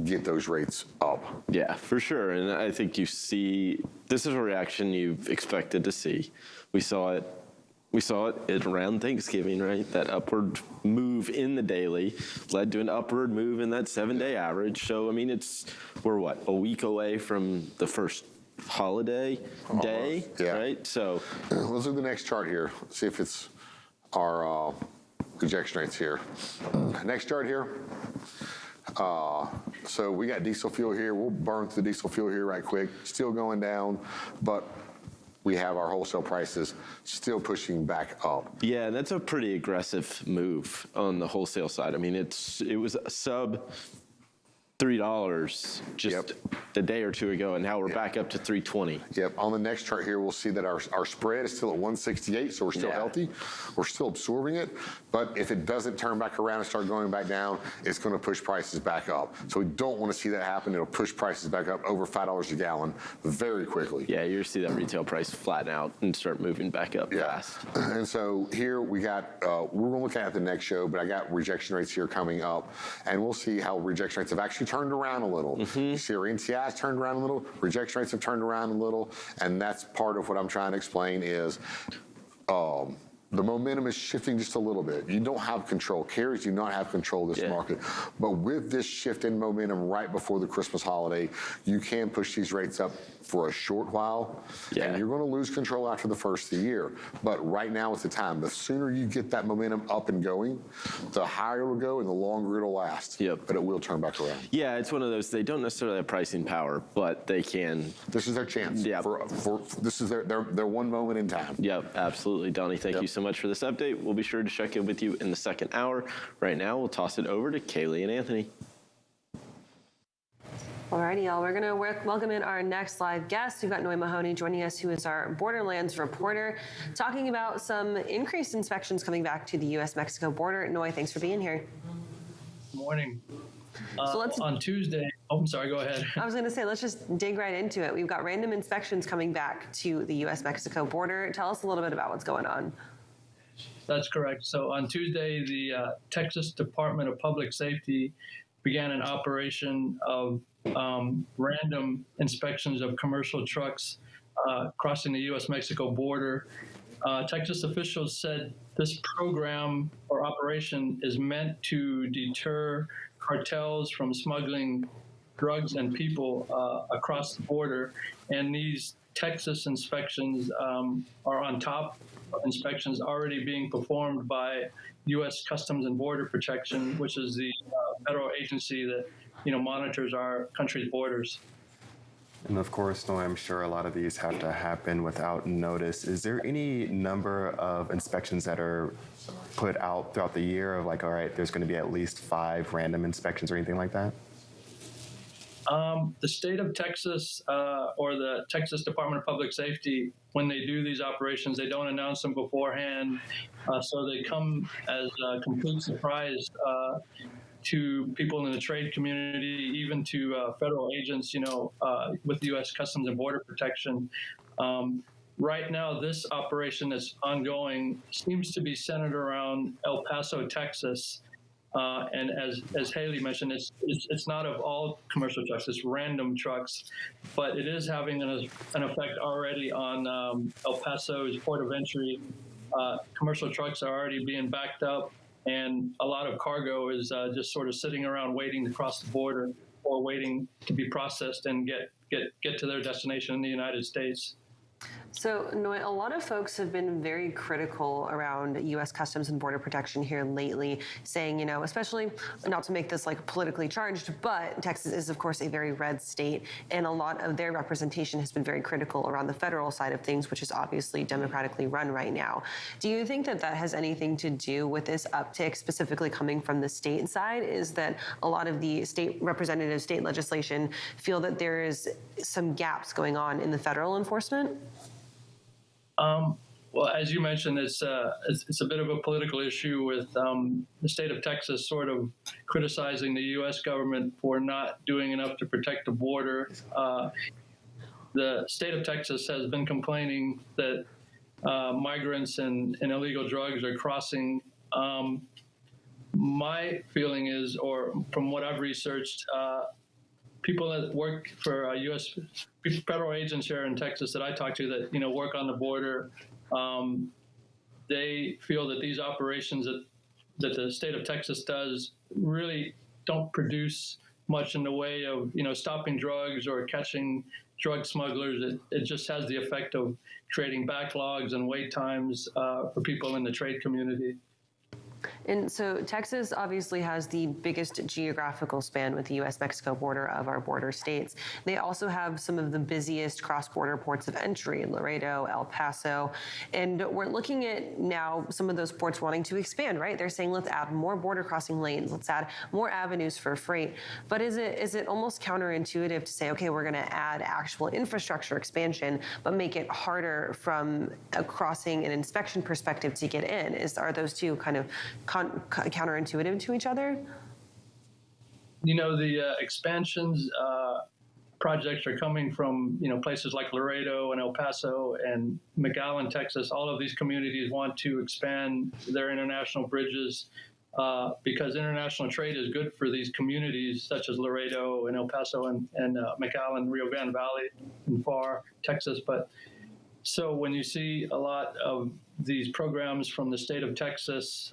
[SPEAKER 5] get those rates up.
[SPEAKER 4] Yeah, for sure. And I think you see, this is a reaction you've expected to see. We saw it around Thanksgiving, right? That upward move in the daily led to an upward move in that 7-day average. So, I mean, we're what, a week away from the first holiday day, right? So
[SPEAKER 5] let's do the next chart here. See if it's our rejection rates here. Next chart here. So we got diesel fuel here. We'll burn through the diesel fuel here right quick. Still going down, but we have our wholesale prices still pushing back up.
[SPEAKER 4] Yeah, and that's a pretty aggressive move on the wholesale side. I mean, it was a sub $3 just a day or two ago, and now we're back up to $3.20.
[SPEAKER 5] On the next chart here, we'll see that our spread is still at 168, so we're still healthy. We're still absorbing it, but if it doesn't turn back around and start going back down, it's going to push prices back up. So we don't want to see that happen. It'll push prices back up over $5 a gallon very quickly.
[SPEAKER 4] Yeah, you'll see that retail price flatten out and start moving back up fast.
[SPEAKER 5] And so here we got, we're going to look at the next show, but I got rejection rates here coming up, and we'll see how rejection rates have actually turned around a little. You see our NTIs turned around a little, rejection rates have turned around a little, and that's part of what I'm trying to explain is the momentum is shifting just a little bit. You don't have control. Carriers do not have control of this market. But with this shift in momentum right before the Christmas holiday, you can push these rates up for a short while. And you're going to lose control after the first of the year. But right now is the time. The sooner you get that momentum up and going, the higher it'll go and the longer it'll last. But it will turn back around.
[SPEAKER 4] Yeah, it's one of those, they don't necessarily have pricing power, but they can.
[SPEAKER 5] This is their chance. This is their one moment in time.
[SPEAKER 4] Yep, absolutely. Donnie, thank you so much for this update. We'll be sure to check in with you in the second hour. Right now, we'll toss it over to Kaylee and Anthony.
[SPEAKER 1] Alrighty, y'all. We're going to welcome in our next live guest. We've got Noi Mahoney joining us, who is our Borderlands reporter, talking about some increased inspections coming back to the U.S.-Mexico border. Noi, thanks for being here.
[SPEAKER 14] Good morning.
[SPEAKER 1] So let's,
[SPEAKER 14] on Tuesday, I'm sorry, go ahead.
[SPEAKER 1] I was going to say, let's just dig right into it. We've got random inspections coming back to the U.S.-Mexico border. Tell us a little bit about what's going on.
[SPEAKER 14] That's correct. So on Tuesday, the Texas Department of Public Safety began an operation of random inspections of commercial trucks crossing the U.S.-Mexico border. Texas officials said this program or operation is meant to deter cartels from smuggling drugs and people across the border. And these Texas inspections are on top of inspections already being performed by U.S. Customs and Border Protection, which is the federal agency that monitors our country's borders.
[SPEAKER 2] And of course, no, I'm sure a lot of these have to happen without notice. Is there any number of inspections that are put out throughout the year of like, all right, there's going to be at least 5 random inspections or anything like that?
[SPEAKER 14] The state of Texas or the Texas Department of Public Safety, when they do these operations, they don't announce them beforehand. So they come as a complete surprise to people in the trade community, even to federal agents, with the U.S. Customs and Border Protection. Right now, this operation that's ongoing seems to be centered around El Paso, Texas. And as Haley mentioned, it's not of all commercial trucks, it's random trucks, but it is having an effect already on El Paso's port of entry. Commercial trucks are already being backed up, and a lot of cargo is just sort of sitting around waiting to cross the border or waiting to be processed and get to their destination in the United States.
[SPEAKER 1] So, Noi, a lot of folks have been very critical around U.S. Customs and Border Protection here lately, saying, especially not to make this like politically charged, but Texas is, of course, a very red state, and a lot of their representation has been very critical around the federal side of things, which is obviously democratically run right now. Do you think that that has anything to do with this uptick, specifically coming from the state side? Is that a lot of the state representatives, state legislation feel that there is some gaps going on in the federal enforcement?
[SPEAKER 14] Well, as you mentioned, it's a bit of a political issue with the state of Texas sort of criticizing the U.S. government for not doing enough to protect the border. The state of Texas has been complaining that migrants and illegal drugs are crossing. My feeling is, or from what I've researched, people that work for U.S. federal agents here in Texas that I talk to that work on the border, they feel that these operations that the state of Texas does really don't produce much in the way of stopping drugs or catching drug smugglers. It just has the effect of creating backlogs and wait times for people in the trade community.
[SPEAKER 1] And so Texas obviously has the biggest geographical span with the U.S.-Mexico border of our border states. They also have some of the busiest cross-border ports of entry, Laredo, El Paso. And we're looking at now some of those ports wanting to expand, right? They're saying, let's add more border crossing lanes, let's add more avenues for freight. But is it almost counterintuitive to say, okay, we're going to add actual infrastructure expansion, but make it harder from a crossing and inspection perspective to get in? Are those two kind of counterintuitive to each other?
[SPEAKER 14] The expansions projects are coming from places like Laredo and El Paso and McAllen, Texas. All of these communities want to expand their international bridges because international trade is good for these communities such as Laredo and El Paso and McAllen, Rio Grande Valley, and Far, Texas. But So when you see a lot of these programs from the state of Texas,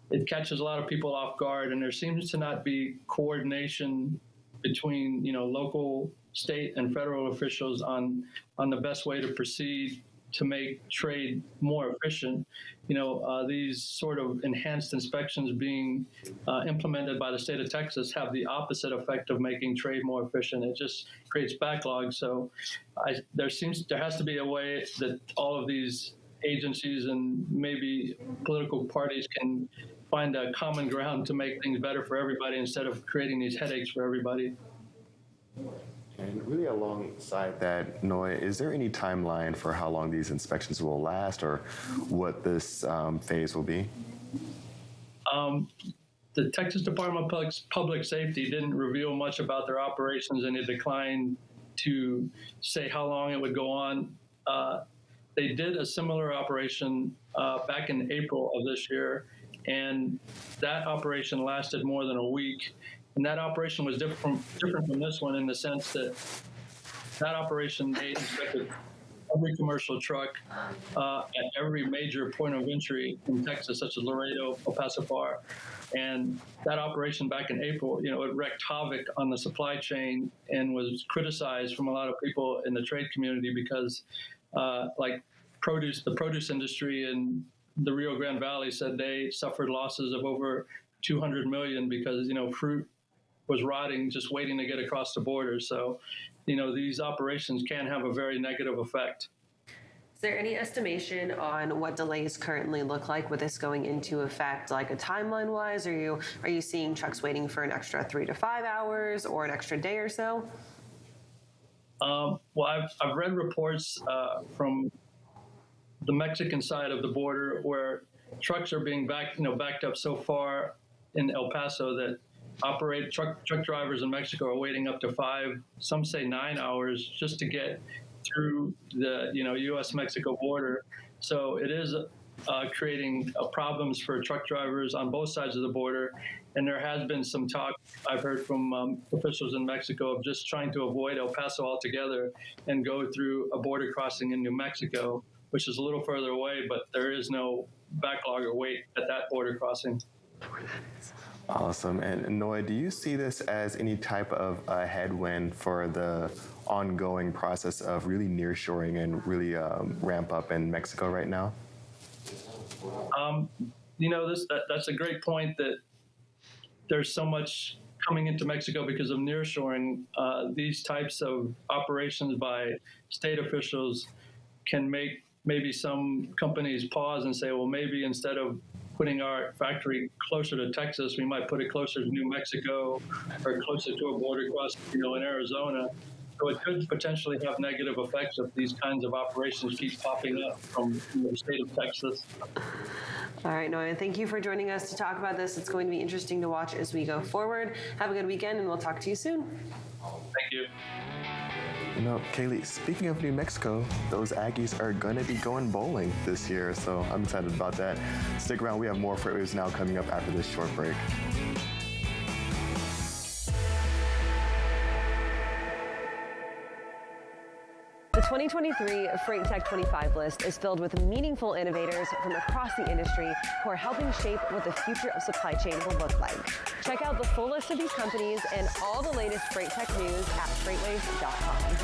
[SPEAKER 14] it catches a lot of people off guard, and there seems to not be coordination between, local, state, and federal officials on the best way to proceed to make trade more efficient. These sort of enhanced inspections being implemented by the state of Texas have the opposite effect of making trade more efficient. It just creates backlog. So there has to be a way that all of these agencies and maybe political parties can find a common ground to make things better for everybody instead of creating these headaches for everybody.
[SPEAKER 2] And really alongside that, Noi, is there any timeline for how long these inspections will last or what this phase will be?
[SPEAKER 14] The Texas Department of Public Safety didn't reveal much about their operations, and it declined to say how long it would go on. They did a similar operation back in April of this year, and that operation lasted more than a week. And that operation was different from this one in the sense that operation, they inspected every commercial truck at every major point of entry in Texas, such as Laredo, El Paso Far. And that operation back in April, it wreaked havoc on the supply chain and was criticized from a lot of people in the trade community because the produce industry in the Rio Grande Valley said they suffered losses of over 200 million because, fruit was rotting, just waiting to get across the border. So, these operations can have a very negative effect.
[SPEAKER 1] Is there any estimation on what delays currently look like with this going into effect, like a timeline-wise? Are you seeing trucks waiting for an extra 3 to 5 hours or an extra day or so?
[SPEAKER 14] Well, I've read reports from the Mexican side of the border where trucks are being backed up so far in El Paso that truck drivers in Mexico are waiting up to 5, some say 9 hours just to get through the U.S.-Mexico border. So it is creating problems for truck drivers on both sides of the border. And there has been some talk I've heard from officials in Mexico of just trying to avoid El Paso altogether and go through a border crossing in New Mexico, which is a little further away, but there is no backlog or wait at that border crossing.
[SPEAKER 2] Awesome. And Noi, do you see this as any type of a headwind for the ongoing process of really nearshoring and really ramp up in Mexico right now?
[SPEAKER 14] That's a great point that there's so much coming into Mexico because of nearshoring. These types of operations by state officials can make maybe some companies pause and say, well, maybe instead of putting our factory closer to Texas, we might put it closer to New Mexico or closer to a border crossing, in Arizona. So it could potentially have negative effects if these kinds of operations keep popping up from the state of Texas.
[SPEAKER 1] All right, Noi, thank you for joining us to talk about this. It's going to be interesting to watch as we go forward. Have a good weekend, and we'll talk to you soon.
[SPEAKER 14] Thank you.
[SPEAKER 2] Kaylee, speaking of New Mexico, those Aggies are going to be going bowling this year, so I'm excited about that. Stick around. We have more FreightWaves Now coming up after this short break.
[SPEAKER 1] The 2023 Freight Tech 25 list is filled with meaningful innovators from across the industry who are helping shape what the future of supply chain will look like. Check out the full list of these companies and all the latest Freight Tech news at FreightWaves.com.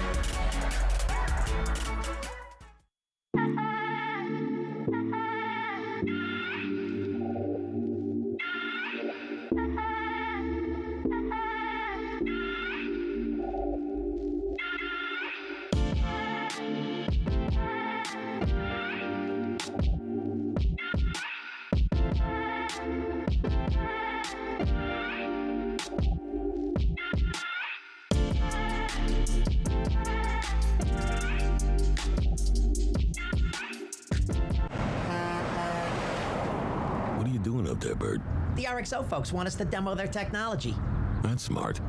[SPEAKER 9] What are you doing up there, Bert?
[SPEAKER 10] The RXO folks want us to demo their technology.
[SPEAKER 9] That's smart.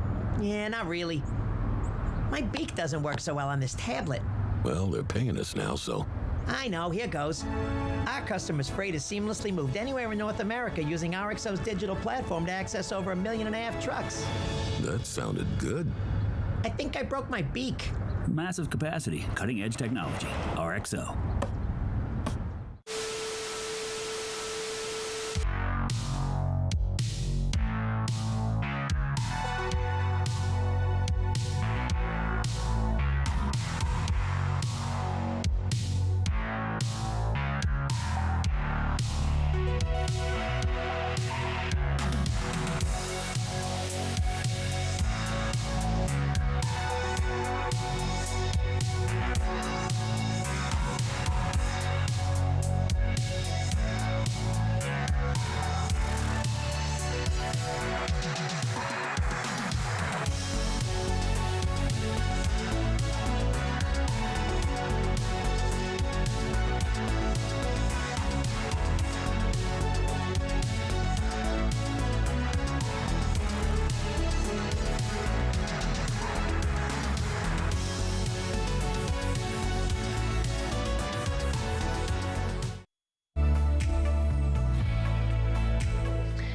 [SPEAKER 10] Yeah, not really. My beak doesn't work so well on this tablet.
[SPEAKER 9] Well, they're paying us now, so.
[SPEAKER 10] I know, here goes. Our customers' freight is seamlessly moved anywhere in North America using RXO's digital platform to access over 1.5 million trucks.
[SPEAKER 9] That sounded good.
[SPEAKER 10] I think I broke my beak.
[SPEAKER 8] Massive capacity, cutting edge technology. RXO.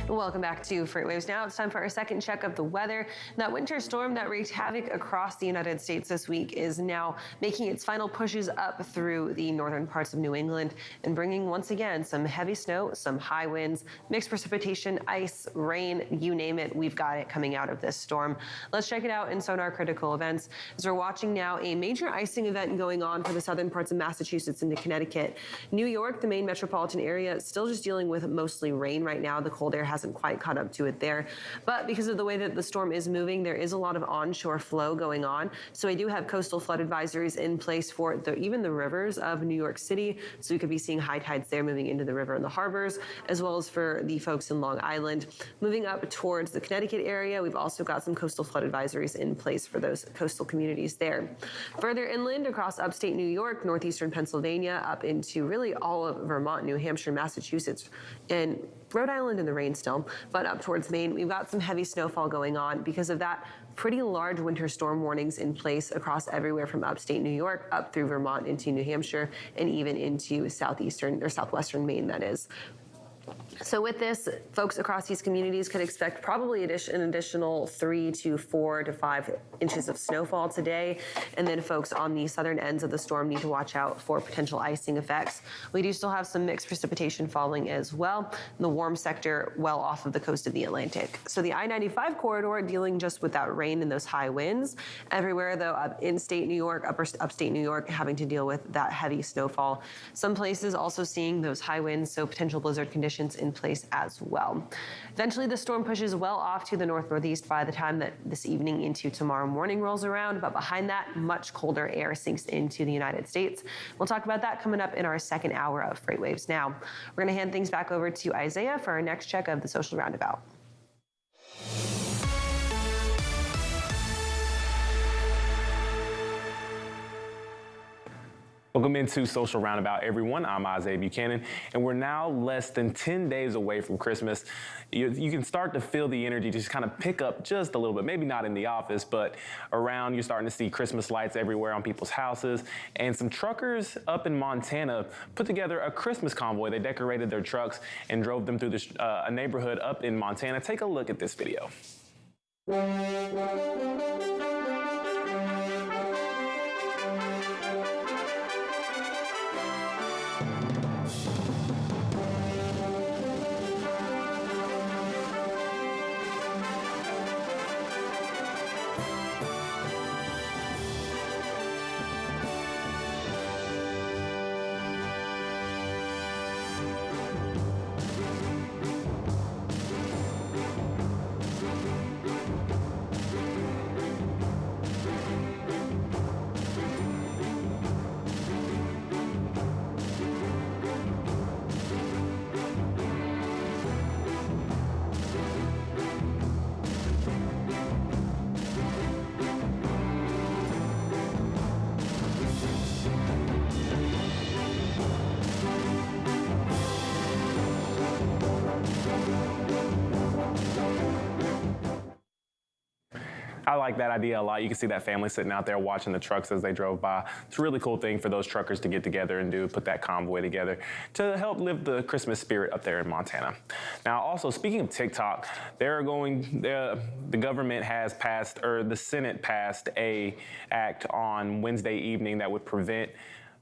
[SPEAKER 1] Welcome back to FreightWaves Now. It's time for our second check of the weather. That winter storm that wreaked havoc across the United States this week is now making its final pushes up through the northern parts of New England and bringing once again some heavy snow, some high winds, mixed precipitation, ice, rain, you name it, we've got it coming out of this storm. Let's check it out in Sonar Critical Events. As we're watching now a major icing event going on for the southern parts of Massachusetts into Connecticut. New York, the main metropolitan area, still just dealing with mostly rain right now. The cold air hasn't quite caught up to it there. But because of the way that the storm is moving, there is a lot of onshore flow going on. So I do have coastal flood advisories in place for even the rivers of New York City. So we could be seeing high tides there moving into the river and the harbors, as well as for the folks in Long Island. Moving up towards the Connecticut area, we've also got some coastal flood advisories in place for those coastal communities there. Further inland across upstate New York, northeastern Pennsylvania, up into really all of Vermont, New Hampshire, Massachusetts, and Rhode Island in the rain still, but up towards Maine, we've got some heavy snowfall going on. Because of that, pretty large winter storm warnings in place across everywhere from upstate New York up through Vermont into New Hampshire and even into southeastern or southwestern Maine, that is. So with this, folks across these communities could expect probably an additional 3 to 4 to 5 inches of snowfall today. And then folks on the southern ends of the storm need to watch out for potential icing effects. We do still have some mixed precipitation falling as well. The warm sector well off of the coast of the Atlantic. So the I-95 corridor dealing just with that rain and those high winds. Everywhere though, up in-state New York, upstate New York, having to deal with that heavy snowfall. Some places also seeing those high winds, so potential blizzard conditions in place as well. Eventually, the storm pushes well off to the north-northeast by the time that this evening into tomorrow morning rolls around, but behind that, much colder air sinks into the United States. We'll talk about that coming up in our second hour of FreightWaves Now. We're going to hand things back over to Isaiah for our next check of the social roundabout.
[SPEAKER 11] Welcome into Social Roundabout, everyone. I'm Isaiah Buchanan, and we're now less than 10 days away from Christmas. You can start to feel the energy just kind of pick up just a little bit, maybe not in the office, but around. You're starting to see Christmas lights everywhere on people's houses, and some truckers up in Montana put together a Christmas convoy. They decorated their trucks and drove them through a neighborhood up in Montana. Take a look at this video. like that idea a lot. You can see that family sitting out there watching the trucks as they drove by. It's a really cool thing for those truckers to get together and put that convoy together to help live the Christmas spirit up there in Montana. Now, also, speaking of TikTok, the government has passed, or the Senate passed a act on Wednesday evening that would prevent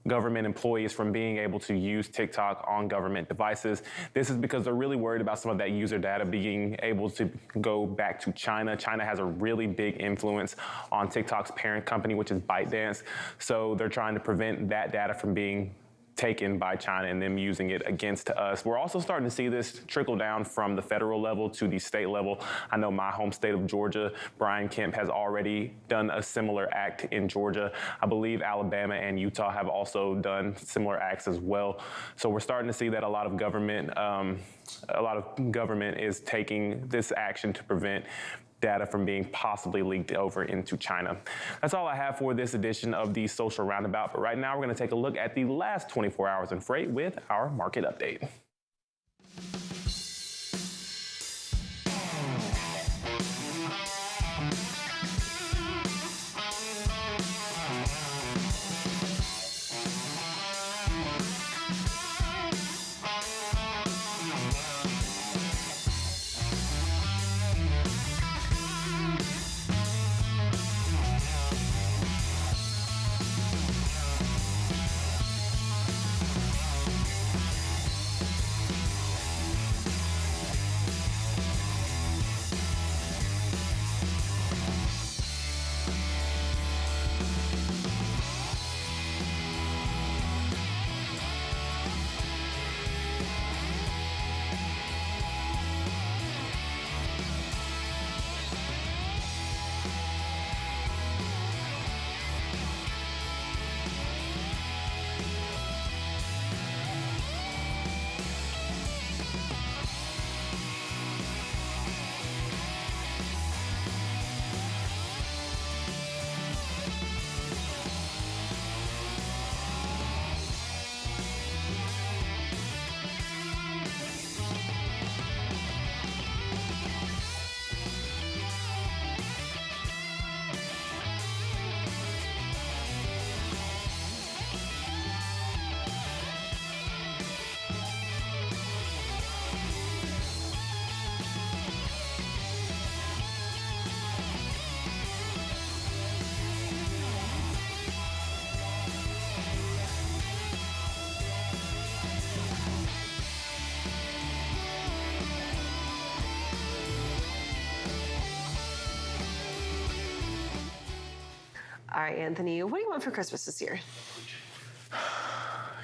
[SPEAKER 11] government employees from being able to use TikTok on government devices. This is because they're really worried about some of that user data being able to go back to China. China has a really big influence on TikTok's parent company, which is ByteDance. So they're trying to prevent that data from being taken by China and them using it against us. We're also starting to see this trickle down from the federal level to the state level. I know my home state of Georgia, Brian Kemp has already done a similar act in Georgia. I believe Alabama and Utah have also done similar acts as well. So we're starting to see that a lot of government is taking this action to prevent data from being possibly leaked over into China. That's all I have for this edition of the Social Roundabout. But right now, we're going to take a look at the last 24 hours in freight with our market update.
[SPEAKER 1] All right, Anthony, what do you want for Christmas this year?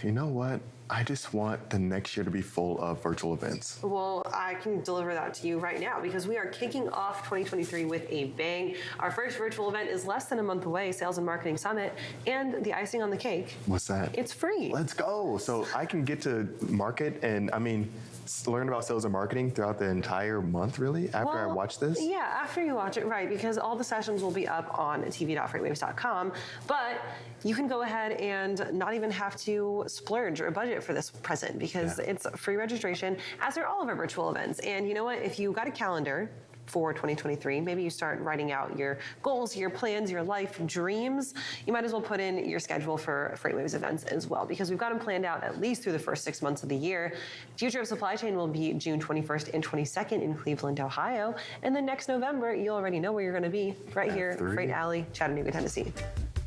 [SPEAKER 2] You know what? I just want the next year to be full of virtual events.
[SPEAKER 1] Well, I can deliver that to you right now because we are kicking off 2023 with a bang. Our first virtual event is less than a month away, Sales and Marketing Summit, and the icing on the cake.
[SPEAKER 2] What's that?
[SPEAKER 1] It's free.
[SPEAKER 2] Let's go. So I can get to market and, learn about sales and marketing throughout the entire month, really, after I watch this?
[SPEAKER 1] Yeah, after you watch it, right, because all the sessions will be up on tv.freightwaves.com, but you can go ahead and not even have to splurge or budget for this present because it's free registration, as are all of our virtual events. And you know what? If you got a calendar for 2023, maybe you start writing out your goals, your plans, your life dreams, you might as well put in your schedule for FreightWaves events as well, because we've got them planned out at least through the first 6 months of the year. Future of Supply Chain will be June 21st and 22nd in Cleveland, Ohio. And then next November, you already know where you're gonna be, right here, Freight Alley, Chattanooga, Tennessee.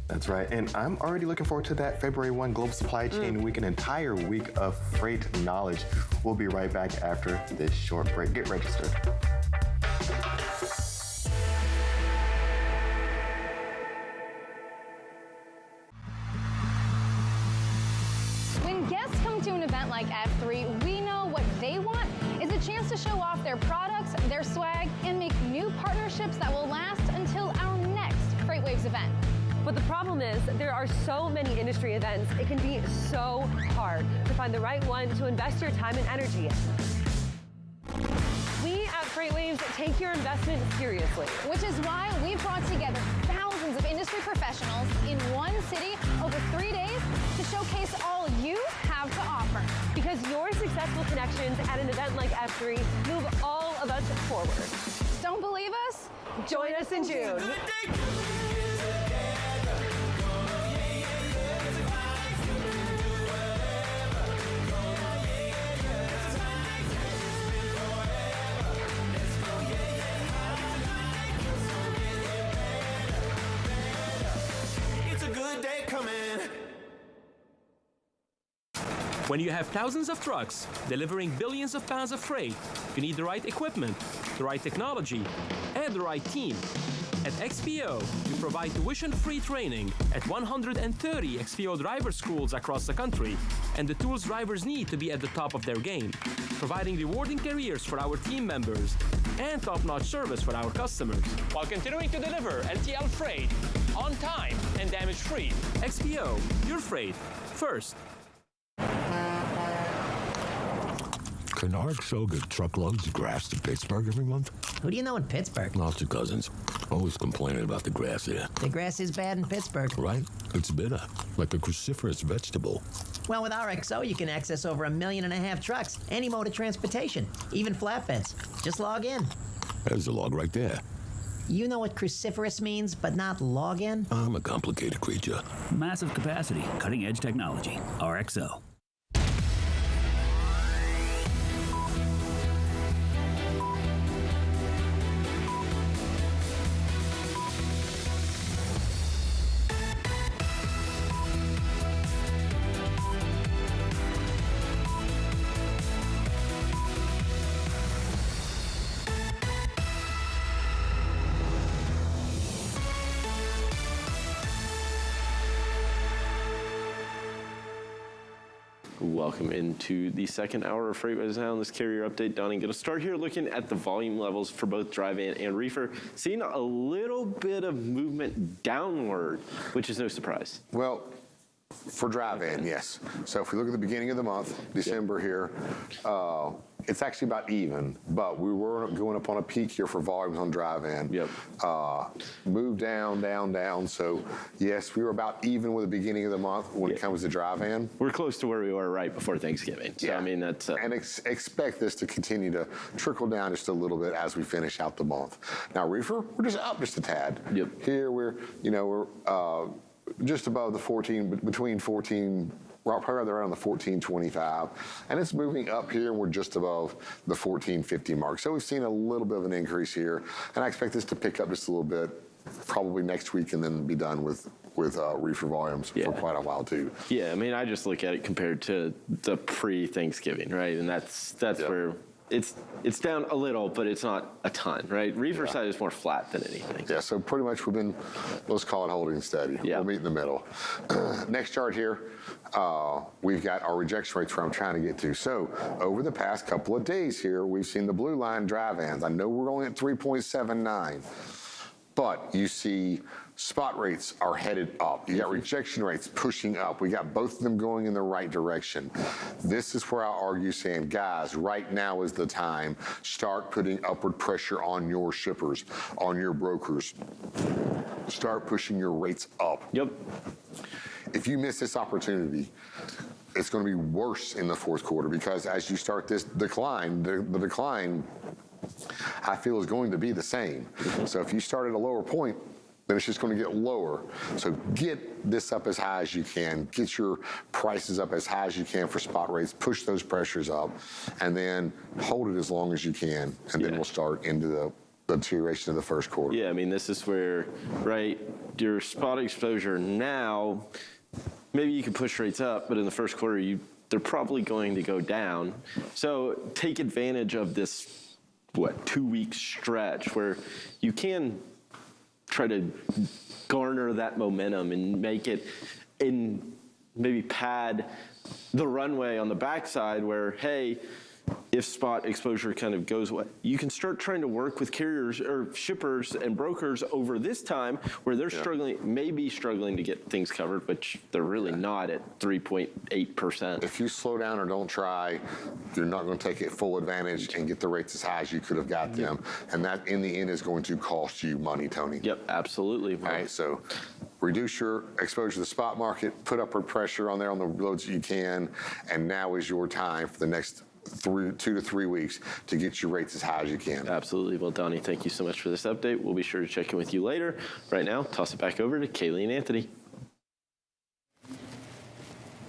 [SPEAKER 2] That's right. And I'm already looking forward to that February 1 Global Supply Chain Week, an entire week of freight knowledge. We'll be right back after this short break. Get registered.
[SPEAKER 6] When guests come to an event like F3, we know what they want is a chance to show off their products, their swag, and make new partnerships that will last until our next FreightWaves event.
[SPEAKER 1] But the problem is there are so many industry events, it can be so hard to find the right one to invest your time and energy in. We at FreightWaves take your investment seriously.
[SPEAKER 6] Which is why we brought together thousands of industry professionals in one city over 3 days to showcase all you have to offer.
[SPEAKER 1] Because your successful connections at an event like F3 move all of us forward.
[SPEAKER 6] Don't believe us?
[SPEAKER 1] Join us in June.
[SPEAKER 13] It's a good day coming.
[SPEAKER 7] When you have thousands of trucks delivering billions of pounds of freight, you need the right equipment, the right technology, and the right team. At XPO, we provide tuition-free training at 130 XPO driver schools across the country, and the tools drivers need to be at the top of their game, providing rewarding careers for our team members and top-notch service for our customers, while continuing to deliver LTL freight on time and damage-free. XPO, your freight first.
[SPEAKER 9] Can RXO get truckloads of grass to Pittsburgh every month?
[SPEAKER 10] Who do you know in Pittsburgh?
[SPEAKER 9] Lots of cousins. Always complaining about the grass here.
[SPEAKER 10] The grass is bad in Pittsburgh.
[SPEAKER 9] Right? It's bitter, like a cruciferous vegetable.
[SPEAKER 10] Well, with RXO, you can access over 1.5 million trucks, any mode of transportation, even flatbeds. Just log in.
[SPEAKER 9] There's a log right there.
[SPEAKER 10] You know what cruciferous means, but not log in?
[SPEAKER 9] I'm a complicated creature.
[SPEAKER 8] Massive capacity, cutting edge technology. RXO.
[SPEAKER 4] Welcome into the second hour of FreightWaves Now on this carrier update. Donnie, going to start here looking at the volume levels for both dry van and reefer. Seeing a little bit of movement downward, which is no surprise.
[SPEAKER 5] Well, for dry van, yes. So if we look at the beginning of the month, December here, it's actually about even, but we were going up on a peak here for volumes on dry van.
[SPEAKER 4] Yep.
[SPEAKER 5] Moved down, down, down. So yes, we were about even with the beginning of the month when it comes to dry van.
[SPEAKER 4] We're close to where we were right before Thanksgiving. So, I mean, that's...
[SPEAKER 5] And expect this to continue to trickle down just a little bit as we finish out the month. Now, reefer, we're just up just a tad.
[SPEAKER 4] Yep.
[SPEAKER 5] Here we're just above the 14, between 14, well, probably around the 14.25, and it's moving up here, and we're just above the 14.50 mark. So we've seen a little bit of an increase here, and I expect this to pick up just a little bit, probably next week, and then be done with reefer volumes for quite a while too.
[SPEAKER 4] Yeah, I mean, I just look at it compared to the pre-Thanksgiving, right? And that's where it's down a little, but it's not a ton, right? Reefer side is more flat than anything.
[SPEAKER 5] Yeah, so pretty much we've been, let's call it holding steady.
[SPEAKER 4] Yeah.
[SPEAKER 5] We'll meet in the middle. Next chart here, we've got our rejection rates where I'm trying to get to. So over the past couple of days here, we've seen the blue line dry vans. I know we're only at 3.79, but you see spot rates are headed up. You got rejection rates pushing up. We got both of them going in the right direction. This is where I argue saying, guys, right now is the time. Start putting upward pressure on your shippers, on your brokers. Start pushing your rates up.
[SPEAKER 4] Yep.
[SPEAKER 5] If you miss this opportunity, it's going to be worse in the fourth quarter because as you start this decline, the decline, I feel, is going to be the same. So if you start at a lower point, then it's just going to get lower. So get this up as high as you can. Get your prices up as high as you can for spot rates. Push those pressures up, and then hold it as long as you can. And then we'll start into the deterioration of the first quarter.
[SPEAKER 4] Yeah, I mean, this is where, right, your spot exposure now, maybe you can push rates up, but in the first quarter, they're probably going to go down. So take advantage of this, 2-week stretch where you can try to garner that momentum and make it in, maybe pad the runway on the backside where, hey, if spot exposure kind of goes away, you can start trying to work with carriers or shippers and brokers over this time where they're maybe struggling to get things covered, which they're really not at 3.8%.
[SPEAKER 5] If you slow down or don't try, you're not going to take it full advantage and get the rates as high as you could have got them. And that, in the end, is going to cost you money, Tony.
[SPEAKER 4] Yep, absolutely.
[SPEAKER 5] All right, so reduce your exposure to the spot market, put upward pressure on there on the loads that you can, and now is your time for the next 2 to 3 weeks to get your rates as high as you can.
[SPEAKER 4] Absolutely. Well, Donnie, thank you so much for this update. We'll be sure to check in with you later. Right now, toss it back over to Kaylee and Anthony.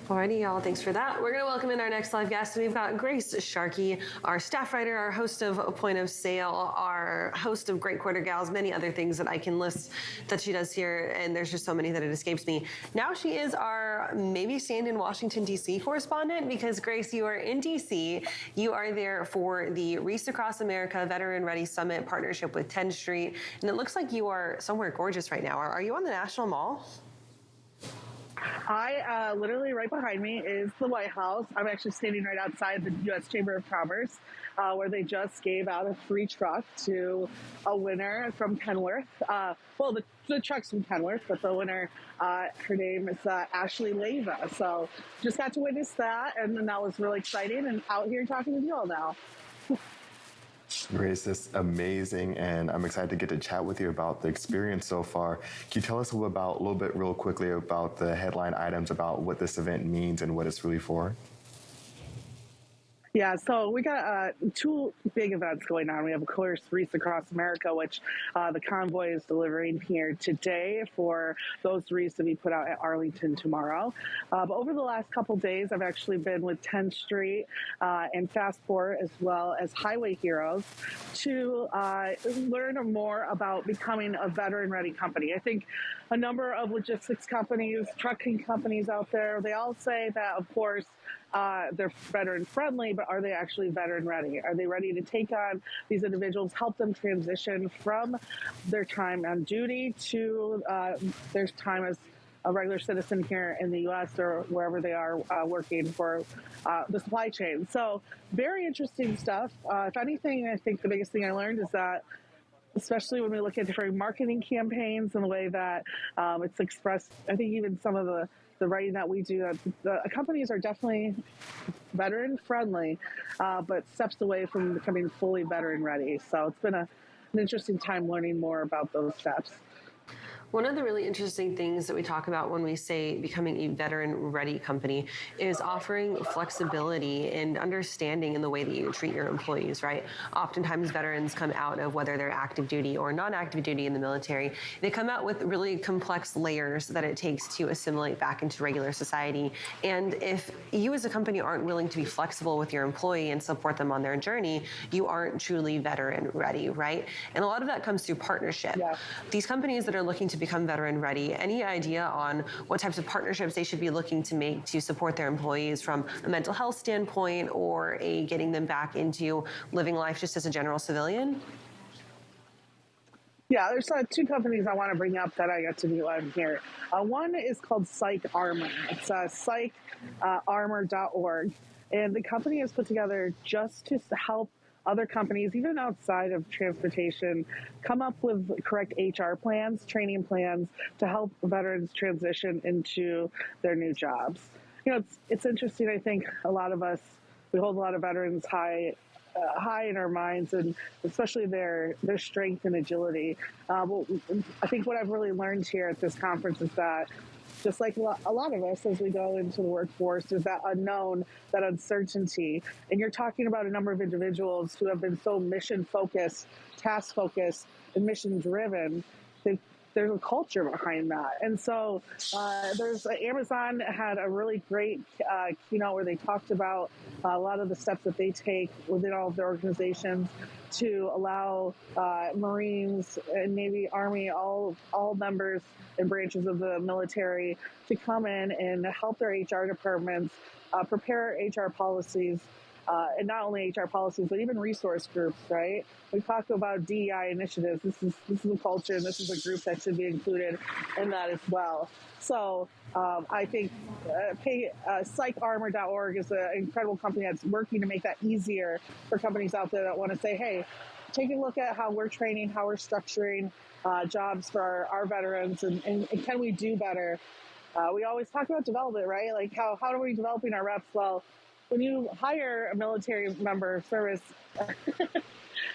[SPEAKER 1] Alrighty, y'all, thanks for that. We're gonna welcome in our next live guest. We've got Grace Sharkey, our staff writer, our host of Point of Sale, our host of Great Quarter Gals, many other things that I can list that she does here, and there's just so many that it escapes me. Now she is our maybe stand in Washington, D.C. correspondent, because Grace, you are in D.C. You are there for the Reese Across America Veteran Ready Summit partnership with 10th Street, and it looks like you are somewhere gorgeous right now. Are you on the National Mall?
[SPEAKER 15] Literally right behind me is the White House. I'm actually standing right outside the U.S. Chamber of Commerce, where they just gave out a free truck to a winner from Kenworth. The truck's from Kenworth, but the winner, her name is Ashley Leyva. So just got to witness that, and that was really exciting, and out here talking with you all now.
[SPEAKER 2] Grace, it's amazing, and I'm excited to get to chat with you about the experience so far. Can you tell us a little bit real quickly about the headline items about what this event means and what it's really for?
[SPEAKER 15] Yeah, so we got 2 big events going on. We have, of course, Reese Across America, which the convoy is delivering here today for those wreaths to be put out at Arlington tomorrow. But over the last couple days, I've actually been with 10th Street and Fastport, as well as Highway Heroes, to learn more about becoming a veteran-ready company. I think a number of logistics companies, trucking companies out there, they all say that, of course, they're veteran friendly, but are they actually veteran ready? Are they ready to take on these individuals, help them transition from their time on duty to their time as a regular citizen here in the U.S. or wherever they are working for the supply chain? So very interesting stuff. If anything, I think the biggest thing I learned is that, especially when we look at different marketing campaigns and the way that it's expressed, I think even some of the writing that we do, the companies are definitely veteran friendly, but steps away from becoming fully veteran ready. So it's been an interesting time learning more about those steps.
[SPEAKER 1] One of the really interesting things that we talk about when we say becoming a veteran-ready company is offering flexibility and understanding in the way that you treat your employees, right? Oftentimes, veterans come out of whether they're active duty or non-active duty in the military. They come out with really complex layers that it takes to assimilate back into regular society. And if you as a company aren't willing to be flexible with your employee and support them on their journey, you aren't truly veteran-ready, right? And a lot of that comes through partnership. Yeah. These companies that are looking to become veteran ready, any idea on what types of partnerships they should be looking to make to support their employees from a mental health standpoint or getting them back into living life just as a general civilian?
[SPEAKER 15] Yeah, there's 2 companies I want to bring up that I got to meet on here. One is called Psych Armor. It's psycharmor.org. And the company is put together just to help other companies, even outside of transportation, come up with correct HR plans, training plans to help veterans transition into their new jobs. You know, it's interesting. I think a lot of us, we hold a lot of veterans high in our minds, and especially their strength and agility. But I think what I've really learned here at this conference is that, just like a lot of us as we go into the workforce, there's that unknown, that uncertainty. And you're talking about a number of individuals who have been so mission-focused, task-focused, and mission-driven. There's a culture behind that. And so Amazon had a really great keynote where they talked about a lot of the steps that they take within all of their organizations to allow Marines and Navy, Army, all members and branches of the military to come in and help their HR departments prepare HR policies, and not only HR policies, but even resource groups, right? We talk about DEI initiatives. This is a culture, and this is a group that should be included in that as well. So I think psycharmor.org is an incredible company that's working to make that easier for companies out there that want to say, hey, take a look at how we're training, how we're structuring jobs for our veterans, and can we do better? We always talk about development, right? Like how are we developing our reps? Well, when you hire a military member of service,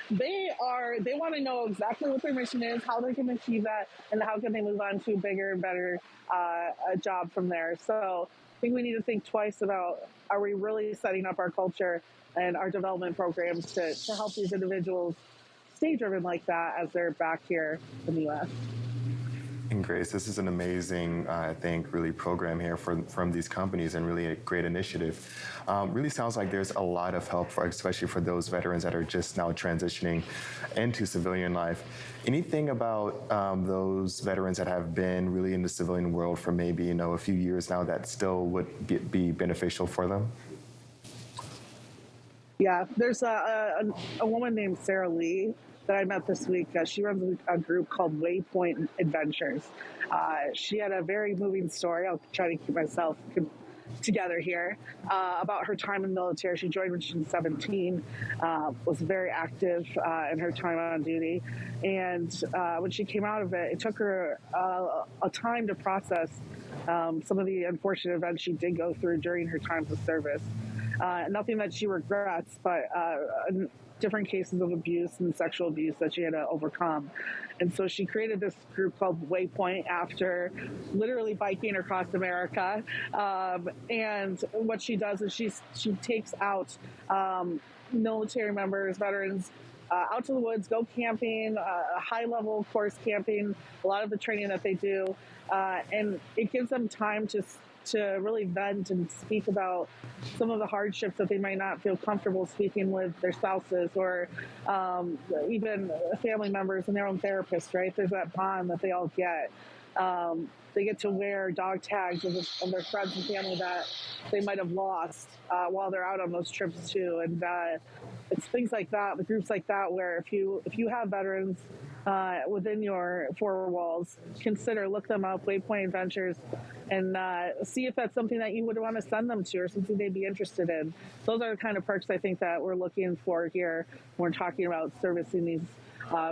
[SPEAKER 15] they want to know exactly what their mission is, how they can achieve that, and how can they move on to a bigger and better job from there. So think we need to think twice about, are we really setting up our culture and our development programs to help these individuals stay driven like that as they're back here in the U.S.
[SPEAKER 2] And Grace, this is an amazing, I think, really program here from these companies, and really a great initiative. Really sounds like there's a lot of help, especially for those veterans that are just now transitioning into civilian life. Anything about those veterans that have been really in the civilian world for maybe a few years now that still would be beneficial for them?
[SPEAKER 15] Yeah, there's a woman named Sarah Lee that I met this week. She runs a group called Waypoint Adventures. She had a very moving story. I'll try to keep myself together here, about her time in the military. She joined when she was 17, was very active in her time on duty. And when she came out of it, it took her a time to process some of the unfortunate events she did go through during her times of service. Nothing that she regrets, but different cases of abuse and sexual abuse that she had to overcome. And so she created this group called Waypoint after literally biking across America. And what she does is she takes out military members, veterans, out to the woods, go camping, high-level course camping, a lot of the training that they do. And it gives them time to really vent and speak about some of the hardships that they might not feel comfortable speaking with their spouses or even family members and their own therapists, right? There's that bond that they all get. They get to wear dog tags of their friends and family that they might have lost while they're out on those trips too. And it's things like that, the groups like that, where if you have veterans within your four walls, look them up, Waypoint Adventures, and see if that's something that you would want to send them to or something they'd be interested in. Those are the kind of perks I think that we're looking for here when we're talking about servicing these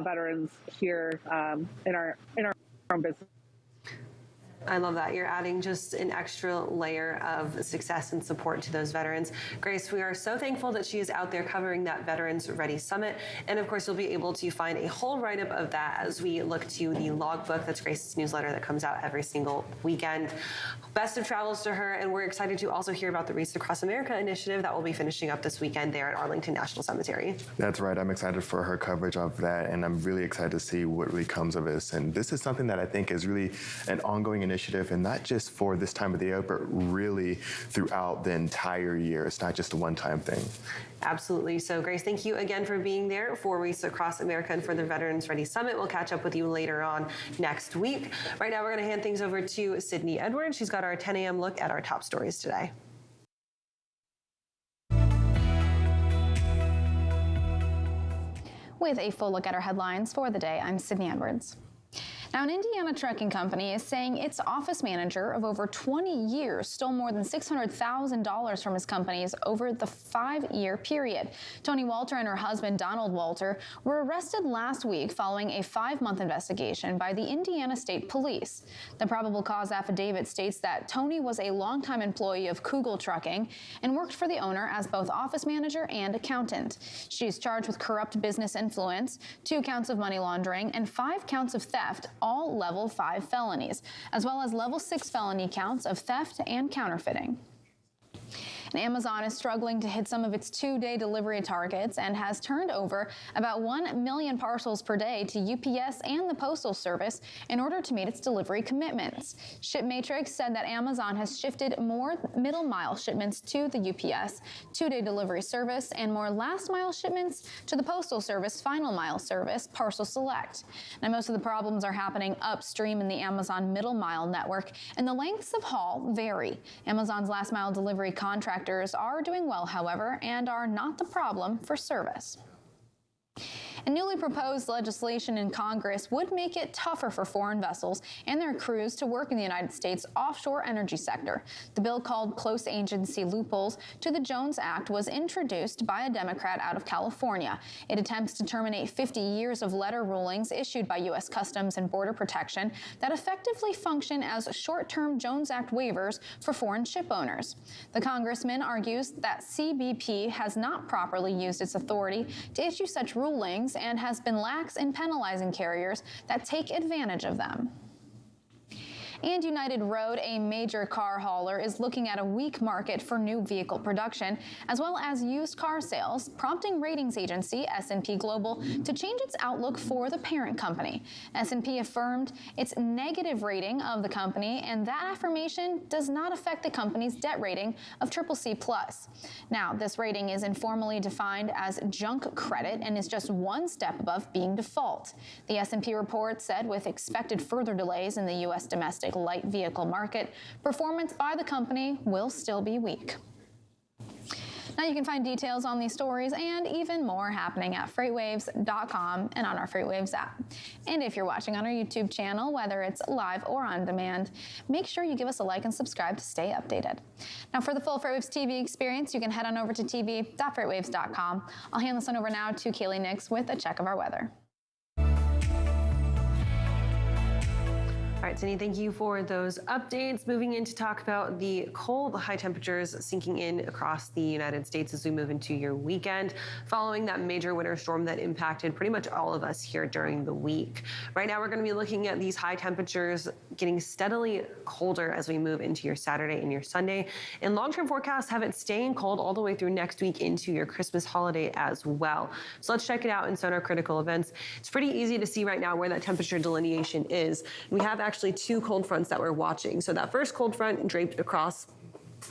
[SPEAKER 15] veterans here in our own business.
[SPEAKER 1] I love that. You're adding just an extra layer of success and support to those veterans. Grace, we are so thankful that she is out there covering that Veterans Ready Summit. And of course, you'll be able to find a whole write-up of that as we look to the logbook. That's Grace's newsletter that comes out every single weekend. Best of travels to her. And we're excited to also hear about the Wreaths Across America initiative that will be finishing up this weekend there at Arlington National Cemetery.
[SPEAKER 2] That's right. I'm excited for her coverage of that, and I'm really excited to see what really comes of this. And this is something that I think is really an ongoing initiative, and not just for this time of the year, but really throughout the entire year. It's not just a one-time thing.
[SPEAKER 1] Absolutely. So, Grace, thank you again for being there for Wreaths Across America and for the Veterans Ready Summit. We'll catch up with you later on next week. Right now, we're going to hand things over to Sydney Edwards. She's got our 10 a.m. look at our top stories today.
[SPEAKER 6] With a full look at our headlines for the day, I'm Sydney Edwards. Now, an Indiana trucking company is saying its office manager of over 20 years stole more than $600,000 from his companies over the 5-year period. Toni Walter and her husband, Donald Walter, were arrested last week following a 5-month investigation by the Indiana State Police. The probable cause affidavit states that Toni was a longtime employee of Kugel Trucking and worked for the owner as both office manager and accountant. She is charged with corrupt business influence, 2 counts of money laundering, and 5 counts of theft, all level 5 felonies, as well as level 6 felony counts of theft and counterfeiting. And Amazon is struggling to hit some of its 2-day delivery targets and has turned over about 1 million parcels per day to UPS and the Postal Service in order to meet its delivery commitments. ShipMatrix said that Amazon has shifted more middle-mile shipments to the UPS 2-day delivery service and more last-mile shipments to the Postal Service final-mile service, Parcel Select. Now, most of the problems are happening upstream in the Amazon middle-mile network, and the lengths of haul vary. Amazon's last-mile delivery contractors are doing well, however, and are not the problem for service. A newly proposed legislation in Congress would make it tougher for foreign vessels and their crews to work in the United States offshore energy sector. The bill, called Close Agency Loopholes to the Jones Act, was introduced by a Democrat out of California. It attempts to terminate 50 years of letter rulings issued by U.S. Customs and Border Protection that effectively function as short-term Jones Act waivers for foreign ship owners. The congressman argues that CBP has not properly used its authority to issue such rulings and has been lax in penalizing carriers that take advantage of them. And United Road, a major car hauler, is looking at a weak market for new vehicle production, as well as used car sales, prompting ratings agency S&P Global to change its outlook for the parent company. S&P affirmed its negative rating of the company, and that affirmation does not affect the company's debt rating of CCC+. Now, this rating is informally defined as junk credit and is just one step above being default. The S&P report said with expected further delays in the U.S. domestic light vehicle market, performance by the company will still be weak. Now you can find details on these stories and even more happening at FreightWaves.com and on our FreightWaves app. And if you're watching on our YouTube channel, whether it's live or on demand, make sure you give us a like and subscribe to stay updated. Now for the full FreightWaves TV experience, you can head on over to tv.freightwaves.com. I'll hand this one over now to Kaylee Nix with a check of our weather.
[SPEAKER 1] All right, Cindy, thank you for those updates. Moving in to talk about the cold, high temperatures sinking in across the United States as we move into your weekend, following that major winter storm that impacted pretty much all of us here during the week. Right now, we're going to be looking at these high temperatures getting steadily colder as we move into your Saturday and your Sunday. And long-term forecasts have it staying cold all the way through next week into your Christmas holiday as well. So let's check it out in Sonar Critical Events. It's pretty easy to see right now where that temperature delineation is. We have actually two cold fronts that we're watching. So that first cold front draped across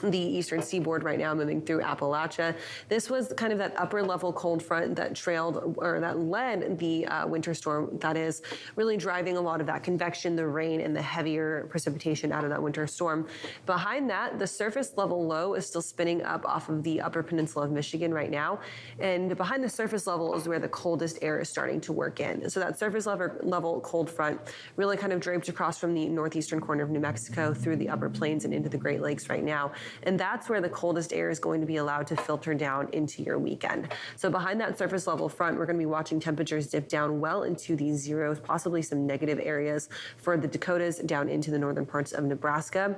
[SPEAKER 1] the eastern seaboard right now, moving through Appalachia. This was kind of that upper level cold front that trailed or that led the winter storm that is really driving a lot of that convection, the rain, and the heavier precipitation out of that winter storm. Behind that, the surface level low is still spinning up off of the upper peninsula of Michigan right now. And behind the surface level is where the coldest air is starting to work in. So that surface level cold front really kind of draped across from the northeastern corner of New Mexico through the upper plains and into the Great Lakes right now. And that's where the coldest air is going to be allowed to filter down into your weekend. So behind that surface level front, we're going to be watching temperatures dip down well into the zeros, possibly some negative areas for the Dakotas down into the northern parts of Nebraska.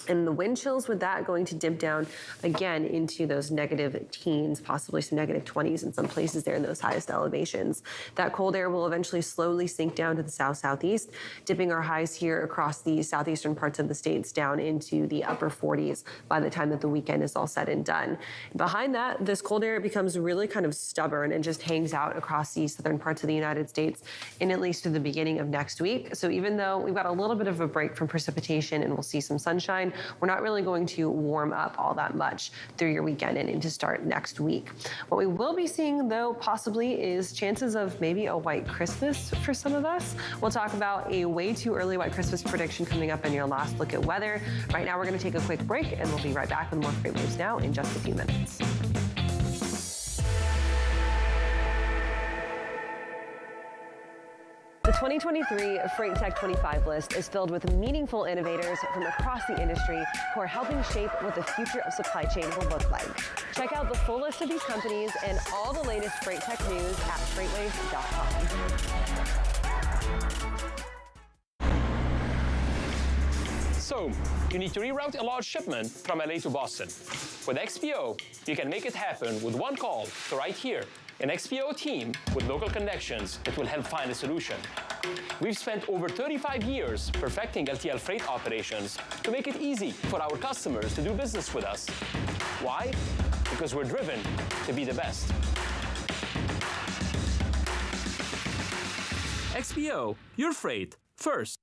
[SPEAKER 1] And the wind chills with that going to dip down again into those negative teens, possibly some negative 20s in some places there in those highest elevations. That cold air will eventually slowly sink down to the south-southeast, dipping our highs here across the southeastern parts of the states down into the upper 40s by the time that the weekend is all said and done. Behind that, this cold air becomes really kind of stubborn and just hangs out across the southern parts of the United States in at least through the beginning of next week. So even though we've got a little bit of a break from precipitation and we'll see some sunshine, we're not really going to warm up all that much through your weekend and into start next week. What we will be seeing, though, possibly is chances of maybe a white Christmas for some of us. We'll talk about a way too early white Christmas prediction coming up in your last look at weather. Right now, we're going to take a quick break, and we'll be right back with more FreightWaves Now in just a few minutes. The 2023 Freight Tech 25 list is filled with meaningful innovators from across the industry who are helping shape what the future of supply chain will look like. Check out the full list of these companies and all the latest Freight Tech news at FreightWaves.com.
[SPEAKER 7] So, you need to reroute a large shipment from LA to Boston. With XPO, you can make it happen with one call to right here. An XPO team with local connections that will help find a solution. We've spent over 35 years perfecting LTL freight operations to make it easy for our customers to do business with us. Why? Because we're driven to be the best.
[SPEAKER 16] XPO, your freight first.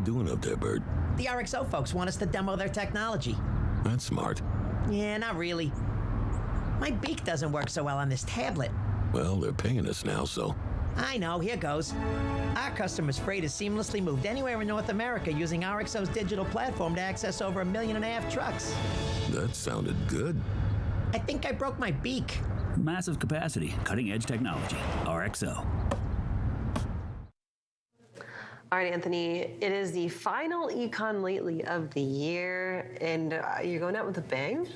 [SPEAKER 9] doing up there, Bert?
[SPEAKER 10] The RXO folks want us to demo their technology.
[SPEAKER 9] That's smart.
[SPEAKER 10] Yeah, not really. My beak doesn't work so well on this tablet.
[SPEAKER 9] Well, they're paying us now, so.
[SPEAKER 10] I know, here goes. Our customers' freight is seamlessly moved anywhere in North America using RXO's digital platform to access over 1.5 million trucks.
[SPEAKER 9] That sounded good.
[SPEAKER 10] I think I broke my beak.
[SPEAKER 8] Massive capacity, cutting edge technology. RXO.
[SPEAKER 1] All right, Anthony, it is the final Econ Lately of the year, and you're going out with a bang?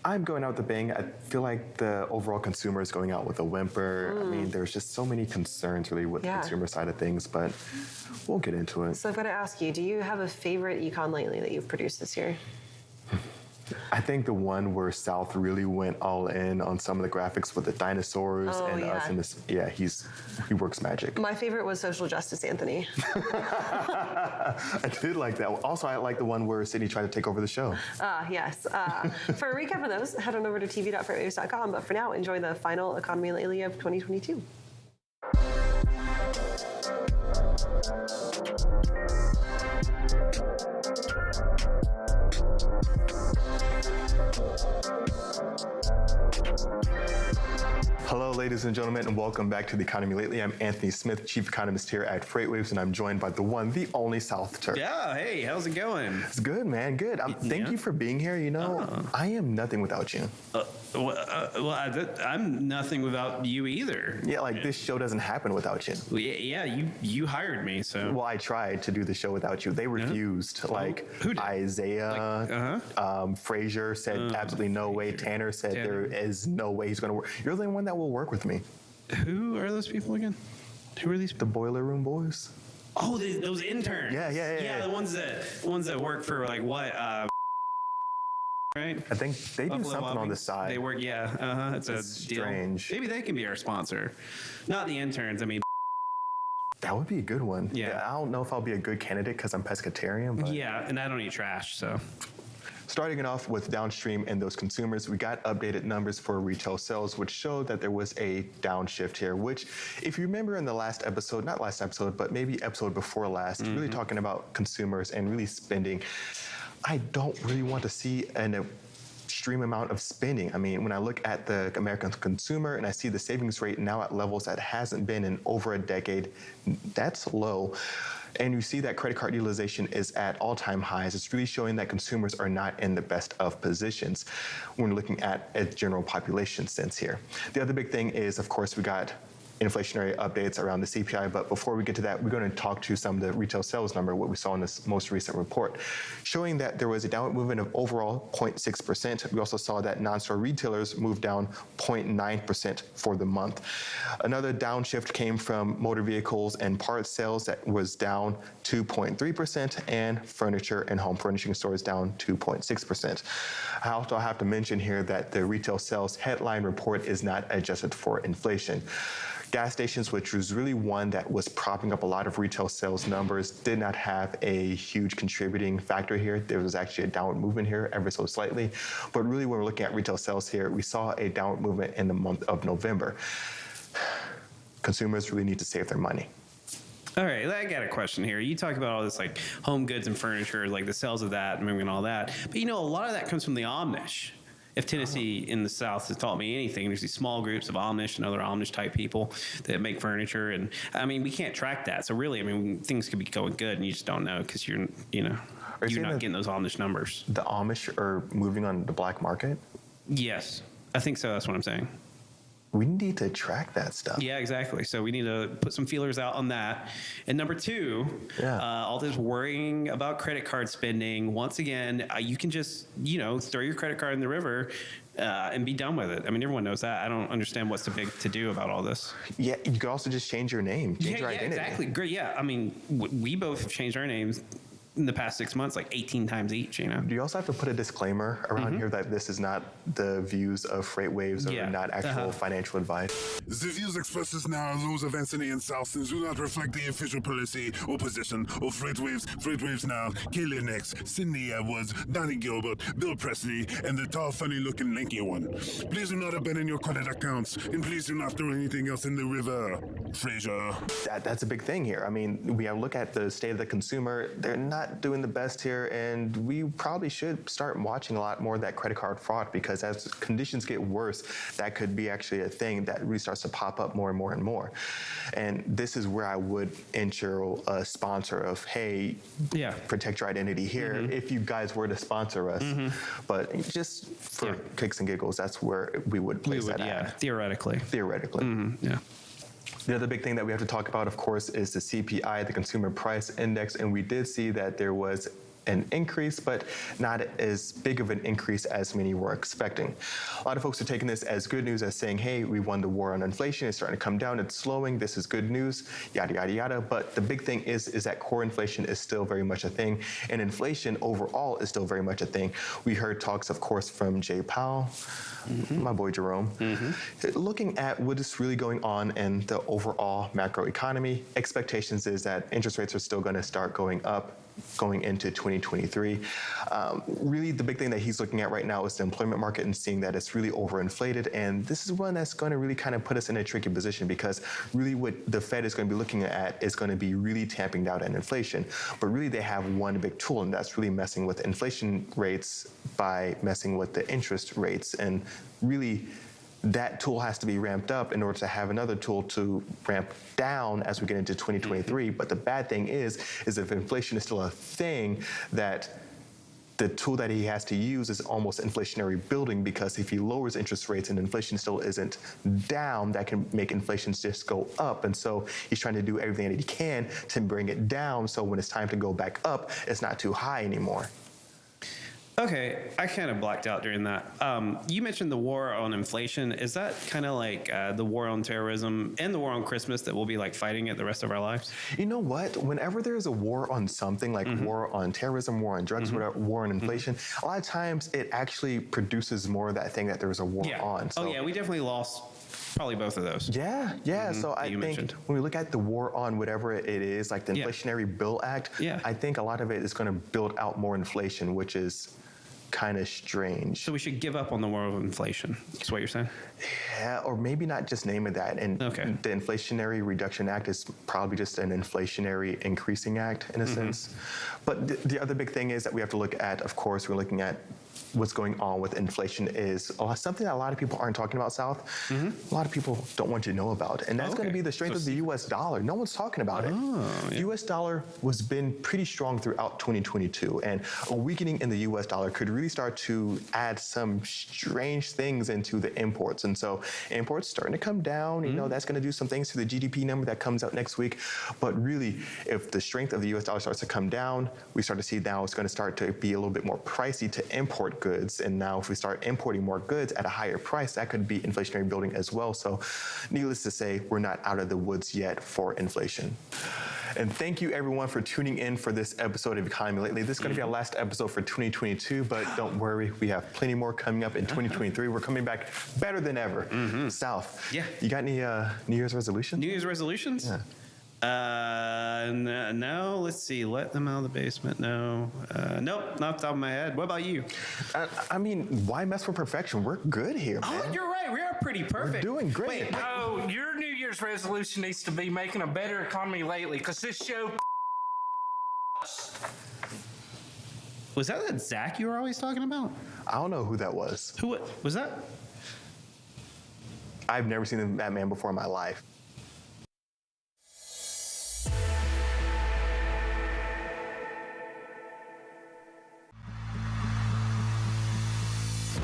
[SPEAKER 2] I'm going out with a bang. I feel like the overall consumer is going out with a whimper. I mean, there's just so many concerns really with the consumer side of things, but we'll get into it.
[SPEAKER 1] So I've got to ask you, do you have a favorite Econ Lately that you've produced this year?
[SPEAKER 2] I think the one where South really went all in on some of the graphics with the dinosaurs us in this. Yeah, he works magic.
[SPEAKER 1] My favorite was Social Justice, Anthony.
[SPEAKER 2] I did like that. Also, I like the one where Sydney tried to take over the show.
[SPEAKER 1] Yes. For a recap of those, head on over to tv.freightwaves.com. But for now, enjoy the final Economy Lately of 2022.
[SPEAKER 2] Hello, ladies and gentlemen, and welcome back to the Economy Lately. I'm Anthony Smith, Chief Economist here at FreightWaves, and I'm joined by the one, the only South Turk.
[SPEAKER 17] Yeah, hey, how's it going?
[SPEAKER 2] It's good, man, good. Thank you for being here. You know, I am nothing without you.
[SPEAKER 17] I'm nothing without you either.
[SPEAKER 2] Yeah, like this show doesn't happen without you.
[SPEAKER 17] Well, yeah, you hired me, so.
[SPEAKER 2] Well, I tried to do the show without you. They refused. Like
[SPEAKER 17] who did?
[SPEAKER 2] Isaiah, Frazier said absolutely no way. Tanner said there is no way he's going to work. You're the only one that will work with me.
[SPEAKER 17] Who are those people again? Who are these?
[SPEAKER 2] The Boiler Room Boys.
[SPEAKER 17] Oh, those interns.
[SPEAKER 2] Yeah.
[SPEAKER 17] The ones that work for like what? Right.
[SPEAKER 2] I think they do something on the side.
[SPEAKER 17] They work. Yeah. It's a
[SPEAKER 2] strange.
[SPEAKER 17] Deal. Maybe they can be our sponsor. Not the interns. I mean.
[SPEAKER 2] That would be a good one.
[SPEAKER 17] Yeah.
[SPEAKER 2] I don't know if I'll be a good candidate because I'm pescatarian. But
[SPEAKER 17] yeah, and I don't eat trash, so.
[SPEAKER 2] Starting it off with downstream and those consumers, we got updated numbers for retail sales, which showed that there was a downshift here, which if you remember in the last episode, not last episode, but maybe episode before last, really talking about consumers and really spending, I don't really want to see an extreme amount of spending. I mean, when I look at the American consumer and I see the savings rate now at levels that hasn't been in over a decade, that's low. And you see that credit card utilization is at all-time highs. It's really showing that consumers are not in the best of positions when we're looking at a general population sense here. The other big thing is, of course, we got inflationary updates around the CPI, but before we get to that, we're going to talk to some of the retail sales number, what we saw in this most recent report, showing that there was a downward movement of overall 0.6%. We also saw that non-store retailers moved down 0.9% for the month. Another downshift came from motor vehicles and parts sales that was down 2.3%, and furniture and home furnishing stores down 2.6%. I also have to mention here that the retail sales headline report is not adjusted for inflation. Gas stations, which was really one that was propping up a lot of retail sales numbers, did not have a huge contributing factor here. There was actually a downward movement here ever so slightly. But really, when we're looking at retail sales here, we saw a downward movement in the month of November. Consumers really need to save their money.
[SPEAKER 17] All right, I got a question here. You talk about all this like home goods and furniture, like the sales of that and all that. But you know, a lot of that comes from the Amish. If Tennessee in the South has taught me anything, there's these small groups of Amish and other Amish type people that make furniture. And I mean, we can't track that. So really, I mean, things could be going good and you just don't know because you're not getting those Amish numbers.
[SPEAKER 2] The Amish are moving on the black market?
[SPEAKER 17] Yes, I think so. That's what I'm saying.
[SPEAKER 2] We need to track that stuff.
[SPEAKER 17] Yeah, exactly. So we need to put some feelers out on that. And number two, all this worrying about credit card spending. Once again, you can just, throw your credit card in the river and be done with it. I mean, everyone knows that. I don't understand what's the big to do about all this.
[SPEAKER 2] Yeah, you could also just change your name, change your identity.
[SPEAKER 17] Exactly. Great. Yeah, I mean, we both have changed our names. in the past 6 months, like 18 times each, you know?
[SPEAKER 2] Do you also have to put a disclaimer around here that this is not the views of FreightWaves or not actual financial advice?
[SPEAKER 18] The views expressed now are those of Anthony and South and do not reflect the official policy or position of FreightWaves Now, Kaylee Nix, Sydney Edwards, Donnie Gilbert, Bill Presley, and the tall, funny-looking, lanky one. Please do not abandon your credit accounts, and please do not throw anything else in the river. Fraser.
[SPEAKER 2] That's a big thing here. I mean, we have look at the state of the consumer. They're not doing the best here, and we probably should start watching a lot more of that credit card fraud, because as conditions get worse, that could be actually a thing that really starts to pop up more and more and more. And this is where I would enter a sponsor of, hey, protect your identity here, if you guys were to sponsor us. But just for kicks and giggles, that's where we would place that at.
[SPEAKER 17] Theoretically.
[SPEAKER 2] Yeah. The other big thing that we have to talk about, of course, is the CPI, the Consumer Price Index, and we did see that there was an increase, but not as big of an increase as many were expecting. A lot of folks are taking this as good news, as saying, hey, we won the war on inflation, it's starting to come down, it's slowing, this is good news, yada, yada, yada. But the big thing is that core inflation is still very much a thing, and inflation overall is still very much a thing. We heard talks, of course, from Jay Powell, my boy Jerome, looking at what is really going on in the overall macroeconomy. Expectations is that interest rates are still going to start going up going into 2023. Really, the big thing that he's looking at right now is the employment market and seeing that it's really overinflated. And this is one that's going to really kind of put us in a tricky position, because really what the Fed is going to be looking at is going to be really tamping down on inflation. But really, they have one big tool, and that's really messing with inflation rates by messing with the interest rates. And really, that tool has to be ramped up in order to have another tool to ramp down as we get into 2023. But the bad thing is if inflation is still a thing, that the tool that he has to use is almost inflationary building, because if he lowers interest rates and inflation still isn't down, that can make inflation just go up. And so he's trying to do everything that he can to bring it down, so when it's time to go back up, it's not too high anymore.
[SPEAKER 17] Okay, I kind of blacked out during that. You mentioned the war on inflation. Is that kind of like the war on terrorism and the war on Christmas that we'll be like fighting it the rest of our lives?
[SPEAKER 2] You know what? Whenever there's a war on something, like war on terrorism, war on drugs, whatever, war on inflation, a lot of times it actually produces more of that thing that there was a war on. So,
[SPEAKER 17] we definitely lost probably both of those.
[SPEAKER 2] So I think when we look at the war on whatever it is, like the Inflationary Bill Act, I think a lot of it is going to build out more inflation, which is kind of strange.
[SPEAKER 17] So we should give up on the war of inflation, is what you're saying?
[SPEAKER 2] Yeah, or maybe not just name it that. And the Inflationary Reduction Act is probably just an inflationary increasing act in a sense. But the other big thing is that we have to look at, of course, we're looking at what's going on with inflation is something that a lot of people aren't talking about, South. A lot of people don't want you to know about. And that's going to be the strength of the U.S. dollar. No one's talking about it. The U.S. dollar has been pretty strong throughout 2022. And a weakening in the U.S. dollar could really start to add some strange things into the imports. And so imports starting to come down. You know, that's going to do some things to the GDP number that comes out next week. But really, if the strength of the U.S. dollar starts to come down, we start to see now it's going to start to be a little bit more pricey to import goods. And now if we start importing more goods at a higher price, that could be inflationary building as well. So needless to say, we're not out of the woods yet for inflation. And thank you everyone for tuning in for this episode of Economy Lately. This is going to be our last episode for 2022, but don't worry, we have plenty more coming up in 2023. We're coming back better than ever. South. You got any New Year's resolutions?
[SPEAKER 17] New Year's resolutions? No, let's see. Let them out of the basement. No. Nope, not off the top of my head. What about you?
[SPEAKER 2] I mean, why mess with perfection? We're good here, man.
[SPEAKER 17] Oh, you're right. We are pretty perfect.
[SPEAKER 2] We're doing great.
[SPEAKER 19] No, your New Year's resolution needs to be making a better economy lately, because this show.
[SPEAKER 17] Was that Zach you were always talking about?
[SPEAKER 2] I don't know who that was.
[SPEAKER 17] Who was that?
[SPEAKER 2] I've never seen that man before in my life.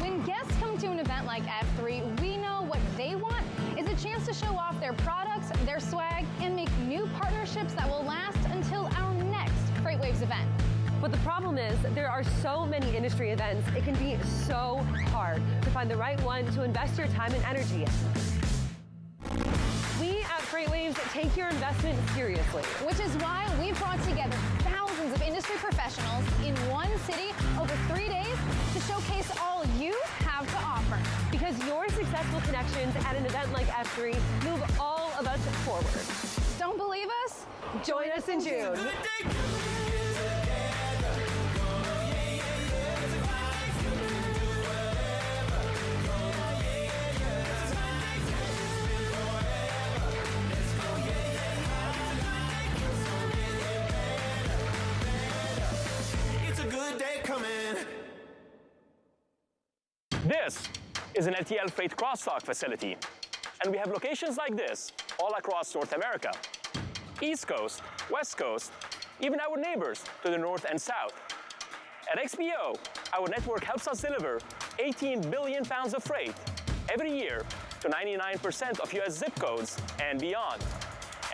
[SPEAKER 6] When guests come to an event like F3, we know what they want is a chance to show off their products, their swag, and make new partnerships that will last until our next FreightWaves event.
[SPEAKER 1] But the problem is there are so many industry events, it can be so hard to find the right one to invest your time and energy in. We at FreightWaves take your investment seriously.
[SPEAKER 6] Which is why we've brought together thousands thousands of industry professionals in one city over 3 days to showcase all you have to offer.
[SPEAKER 1] Because your successful connections at an event like F3 move all of us forward.
[SPEAKER 6] Don't believe us?
[SPEAKER 1] Join us in June.
[SPEAKER 13] It's a good day coming.
[SPEAKER 7] This is an LTL freight cross-dock facility, and we have locations like this all across North America. East Coast, West Coast, even our neighbors to the north and south. At XPO, our network helps us deliver 18 billion pounds of freight every year to 99% of US zip codes and beyond.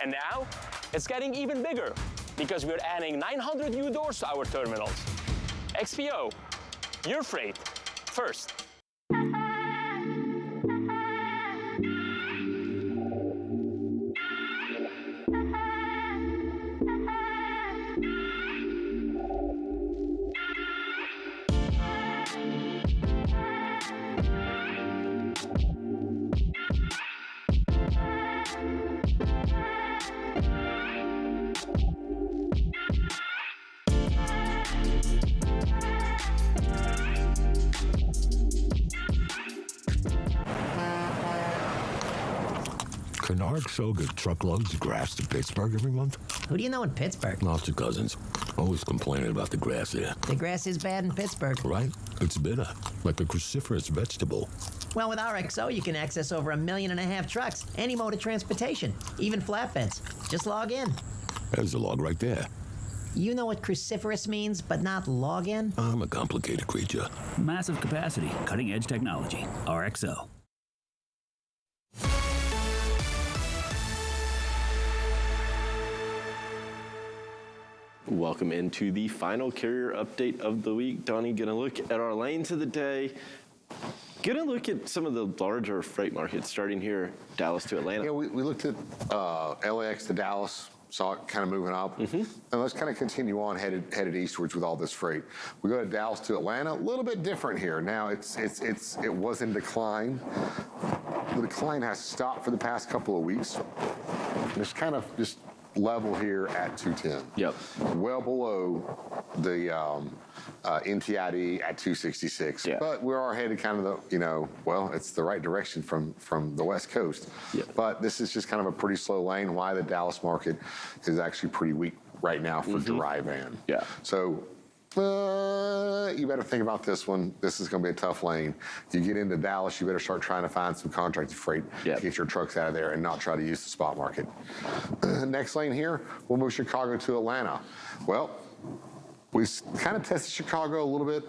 [SPEAKER 7] And now, it's getting even bigger because we're adding 900 new doors to our terminals. XPO, your freight first.
[SPEAKER 9] Canard so good truckloads of grass to Pittsburgh every month?
[SPEAKER 10] Who do you know in Pittsburgh?
[SPEAKER 9] Lots of cousins. Always complaining about the grass there.
[SPEAKER 10] The grass is bad in Pittsburgh.
[SPEAKER 9] Right? It's bitter, like a cruciferous vegetable.
[SPEAKER 10] Well, with RXO, you can access over 1.5 million trucks, any mode of transportation, even flatbeds. Just log in.
[SPEAKER 9] There's a log right there.
[SPEAKER 10] You know what cruciferous means, but not log in?
[SPEAKER 9] I'm a complicated creature.
[SPEAKER 8] Massive capacity, cutting edge technology. RXO.
[SPEAKER 4] Welcome into the final carrier update of the week. Donnie, gonna look at our lanes of the day. Gonna look at some of the larger freight markets, starting here, Dallas to Atlanta.
[SPEAKER 5] Yeah, we looked at LAX to Dallas, saw it kind of moving up. And let's kind of continue on headed eastwards with all this freight. We go to Dallas to Atlanta, a little bit different here. Now it was in decline. The decline has stopped for the past couple of weeks. It's kind of just level here at 210.
[SPEAKER 4] Yep.
[SPEAKER 5] Well below the NTID at 266.
[SPEAKER 4] Yeah.
[SPEAKER 5] But we are headed kind of it's the right direction from the West Coast.
[SPEAKER 4] Yep.
[SPEAKER 5] But this is just kind of a pretty slow lane. Why the Dallas market is actually pretty weak right now for dry van.
[SPEAKER 4] Yeah.
[SPEAKER 5] So you better think about this one. This is going to be a tough lane. You get into Dallas, you better start trying to find some contracted freight to get your trucks out of there and not try to use the spot market. Next lane here, we'll move Chicago to Atlanta. Well, we kind of tested Chicago a little bit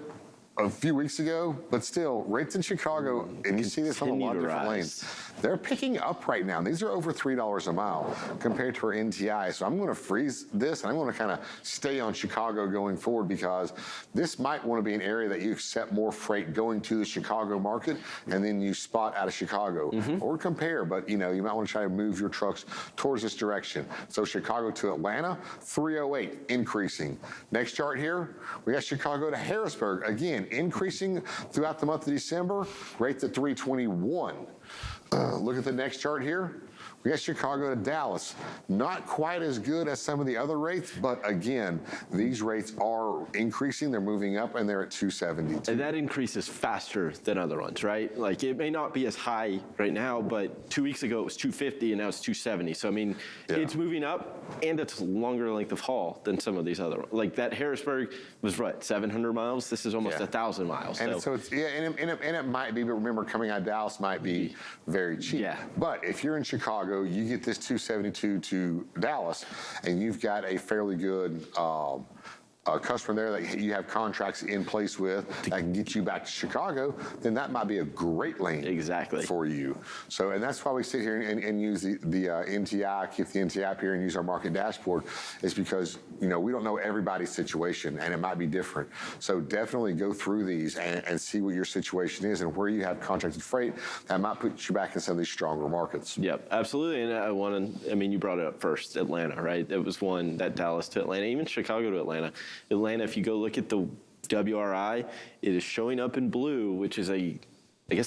[SPEAKER 5] a few weeks ago, but still, rates in Chicago, and you see this on a lot of different lanes, they're picking up right now. These are over $3 a mile compared to our NTI. So I'm going to freeze this, and I'm going to kind of stay on Chicago going forward because this might want to be an area that you accept more freight going to the Chicago market, and then you spot out of Chicago or compare. But you might want to try to move your trucks towards this direction. So Chicago to Atlanta, 308 increasing. Next chart here, we got Chicago to Harrisburg again. Increasing throughout the month of December, rates at 321. Look at the next chart here. We got Chicago to Dallas. Not quite as good as some of the other rates, but again, these rates are increasing. They're moving up, and they're at 270.
[SPEAKER 4] And that increase is faster than other ones, right? Like, it may not be as high right now, but 2 weeks ago it was 250, and now it's 270. So, I mean, it's moving up, and it's longer length of haul than some of these other ones. Like, that Harrisburg was, 700 miles? This is almost 1,000 miles.
[SPEAKER 5] And so it's, and it might be, but remember, coming out of Dallas might be very cheap.
[SPEAKER 4] Yeah.
[SPEAKER 5] But if you're in Chicago, you get this 272 to Dallas, and you've got a fairly good a customer there that you have contracts in place with that can get you back to Chicago, then that might be a great lane for you. So, and that's why we sit here and use the NTI, keep the NTI up here and use our market dashboard, is because, we don't know everybody's situation and it might be different. So definitely go through these and see what your situation is and where you have contracted freight that might put you back in some of these stronger markets.
[SPEAKER 4] Yep, absolutely. And you brought it up first, Atlanta, right? It was one, that Dallas to Atlanta, even Chicago to Atlanta. Atlanta, if you go look at the WRI, it is showing up in blue, which is a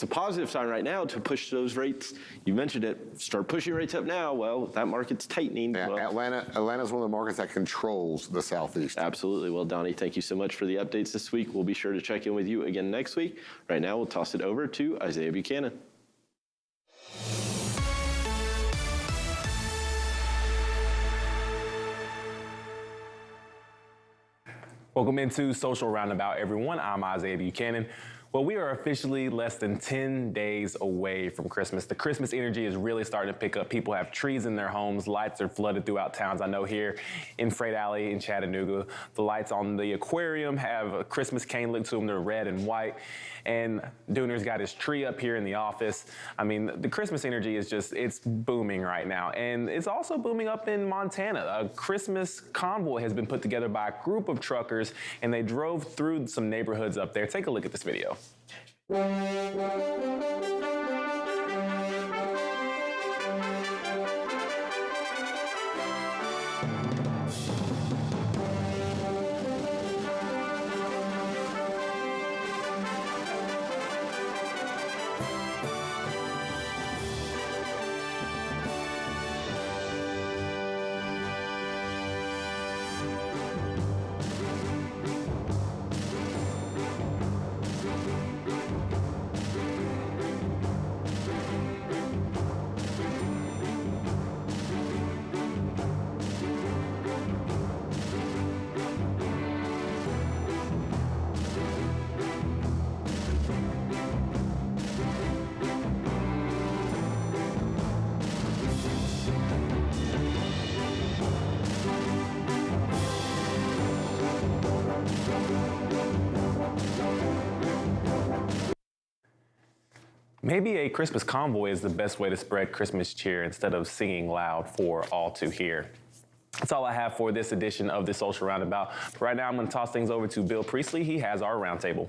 [SPEAKER 4] positive sign right now to push those rates. You mentioned it, start pushing rates up now. Well, that market's tightening.
[SPEAKER 5] Yeah, Atlanta's one of the markets that controls the Southeast.
[SPEAKER 4] Absolutely. Well, Donnie, thank you so much for the updates this week. We'll be sure to check in with you again next week. Right now, we'll toss it over to Isaiah Buchanan.
[SPEAKER 11] Welcome into Social Roundabout, everyone. I'm Isaiah Buchanan. Well, we are officially less than 10 days away from Christmas. The Christmas energy is really starting to pick up. People have trees in their homes. Lights are flooded throughout towns. I know here in Freight Alley in Chattanooga, the lights on the aquarium have a Christmas cane look to them. They're red and white. And Dooner's got his tree up here in the office. I mean, the Christmas energy is it's booming right now. And it's also booming up in Montana. A Christmas convoy has been put together by a group of truckers, and they drove through some neighborhoods up there. Take a look at this video. Maybe a Christmas convoy is the best way to spread Christmas cheer instead of singing loud for all to hear. That's all I have for this edition of the Social Roundabout. Right now, I'm going to toss things over to Bill Priestley. He has our roundtable.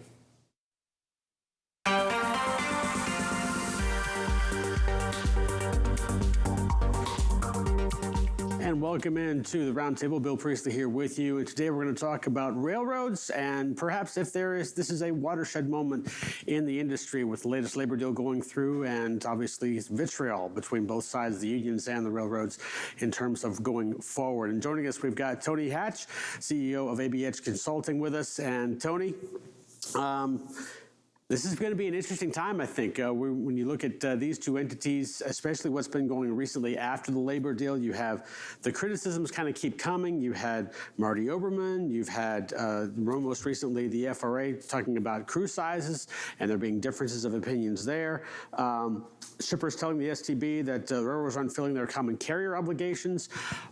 [SPEAKER 20] And welcome into the roundtable. Bill Priestley here with you. And today we're going to talk about railroads and perhaps if this is a watershed moment in the industry with the latest labor deal going through and obviously vitriol between both sides, the unions and the railroads, in terms of going forward. And joining us, we've got Tony Hatch, CEO of ABH Consulting with us. And Tony, this is going to be an interesting time, I think. When you look at these two entities, especially what's been going recently after the labor deal, you have the criticisms kind of keep coming. You had Marty Oberman. You've had most recently the FRA talking about crew sizes and there being differences of opinions there. Shippers telling the STB that railroads aren't filling their common carrier obligations.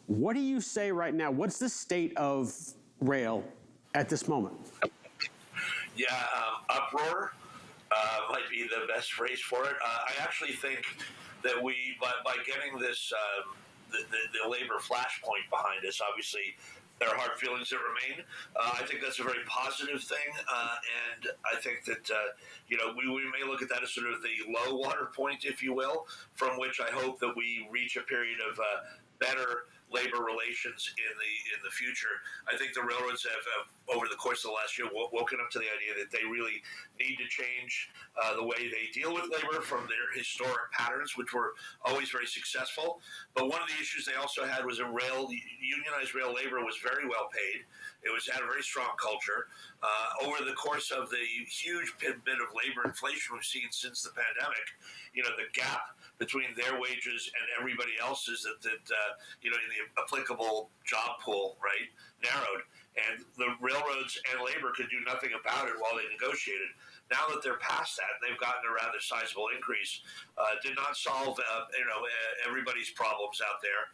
[SPEAKER 20] What do you say right now? What's the state of rail at this moment?
[SPEAKER 21] Yeah, uproar might be the best phrase for it. I actually think that we, by getting this, the labor flashpoint behind us, obviously there are hard feelings that remain. I think that's a very positive thing, and I think that we may look at that as sort of the low water point, if you will, from which I hope that we reach a period of better labor relations in the future. I think the railroads have over the course of the last year woken up to the idea that they really need to change the way they deal with labor from their historic patterns, which were always very successful. But one of the issues they also had was unionized rail labor was very well paid. It had a very strong culture. Over the course of the huge bit of labor inflation we've seen since the pandemic, the gap between their wages and everybody else's that in the applicable job pool, right, narrowed. And the railroads and labor could do nothing about it while they negotiated. Now that they're past that, they've gotten a rather sizable increase. Did not solve, everybody's problems out there.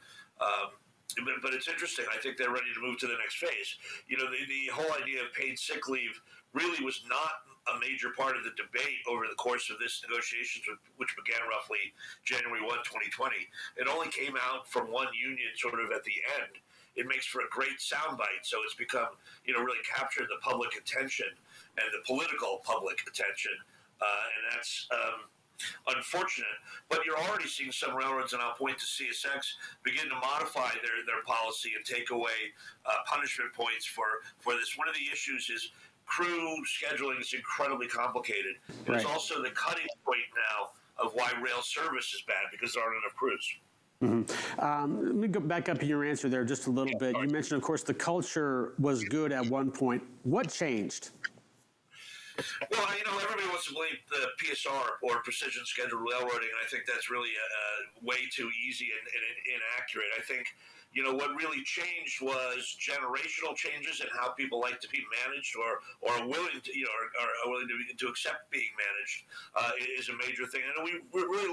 [SPEAKER 21] but it's interesting. I think they're ready to move to the next phase. You know, the whole idea of paid sick leave really was not a major part of the debate over the course of this negotiations, which began roughly January 1, 2020. It only came out from one union sort of at the end. It makes for a great soundbite, so it's become, you know, really captured the public attention and the political public attention, and that's unfortunate. But you're already seeing some railroads, and I'll point to CSX, begin to modify their policy and take away punishment points for this. One of the issues is crew scheduling is incredibly complicated.
[SPEAKER 20] Right.
[SPEAKER 21] It's also the cutting point now of why rail service is bad, because there aren't enough crews.
[SPEAKER 20] Let me go back up in your answer there just a little bit. You mentioned, of course, the culture was good at one point. What changed?
[SPEAKER 21] Well, you know, everybody wants to believe the PSR or precision scheduled railroading, and I think that's really way too easy and inaccurate. I think, you know, what really changed was generational changes in how people like to be managed or are willing to, you know, are willing to accept being managed is a major thing. And we really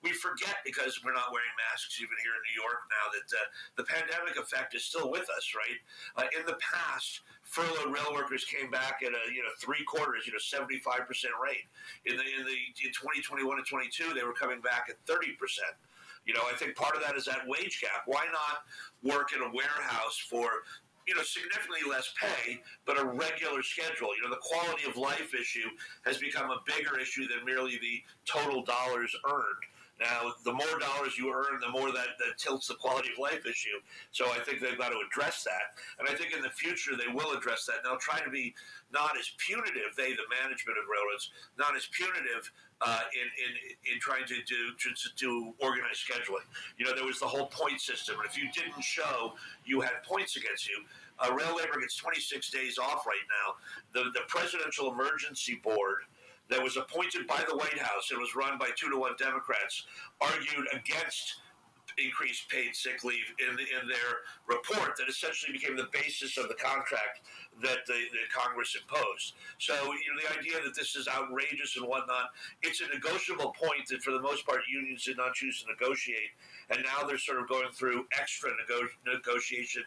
[SPEAKER 21] we forget, because we're not wearing masks even here in New York now, that the pandemic effect is still with us, right? In the past, furloughed rail workers came back at a 3/4, 75% rate. In 2021 and 22, they were coming back at 30%. You know, I think part of that is that wage gap. Why not work in a warehouse for, you know, significantly less pay, but a regular schedule? You know, the quality of life issue has become a bigger issue than merely the total dollars earned. Now, the more dollars you earn, the more that tilts the quality of life issue. So I think they've got to address that. And I think in the future they will address that. And they'll try to be not as punitive, the management of railroads, not as punitive in trying to organize scheduling. You know, there was the whole point system. And if you didn't show you had points against you, rail labor gets 26 days off right now. The Presidential Emergency Board that was appointed by the White House and was run by 2-1 Democrats argued against increased paid sick leave in their report that essentially became the basis of the contract that the Congress imposed. So, you know, the idea that this is outrageous and whatnot, it's a negotiable point that for the most part unions did not choose to negotiate, and now they're sort of going through extra negotiation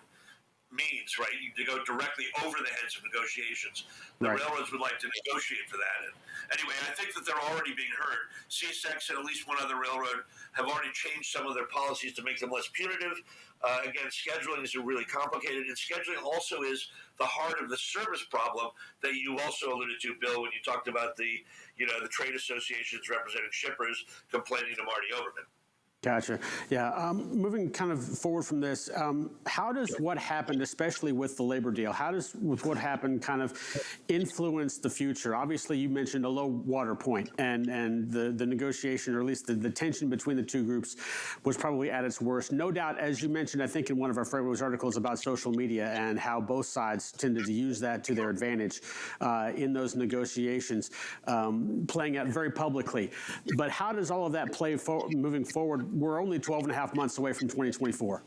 [SPEAKER 21] means, right? To go directly over the heads of negotiations. The railroads would like to negotiate for that. And anyway, I think that they're already being heard. CSX and at least one other railroad have already changed some of their policies to make them less punitive. Again, scheduling is really complicated, and scheduling also is the heart of the service problem that you also alluded to, Bill, when you talked about the trade associations representing shippers complaining to Marty Oberman.
[SPEAKER 20] Gotcha. Yeah. Moving kind of forward from this, how does what happened, especially with the labor deal, how does what happened kind of influence the future? Obviously, you mentioned a low water point, and the negotiation, or at least the tension between the two groups, was probably at its worst. No doubt, as you mentioned, I think in one of our FreightWaves articles about social media and how both sides tended to use that to their advantage in those negotiations, playing out very publicly. But how does all of that play moving forward? We're only 12 and a half months away from 2024.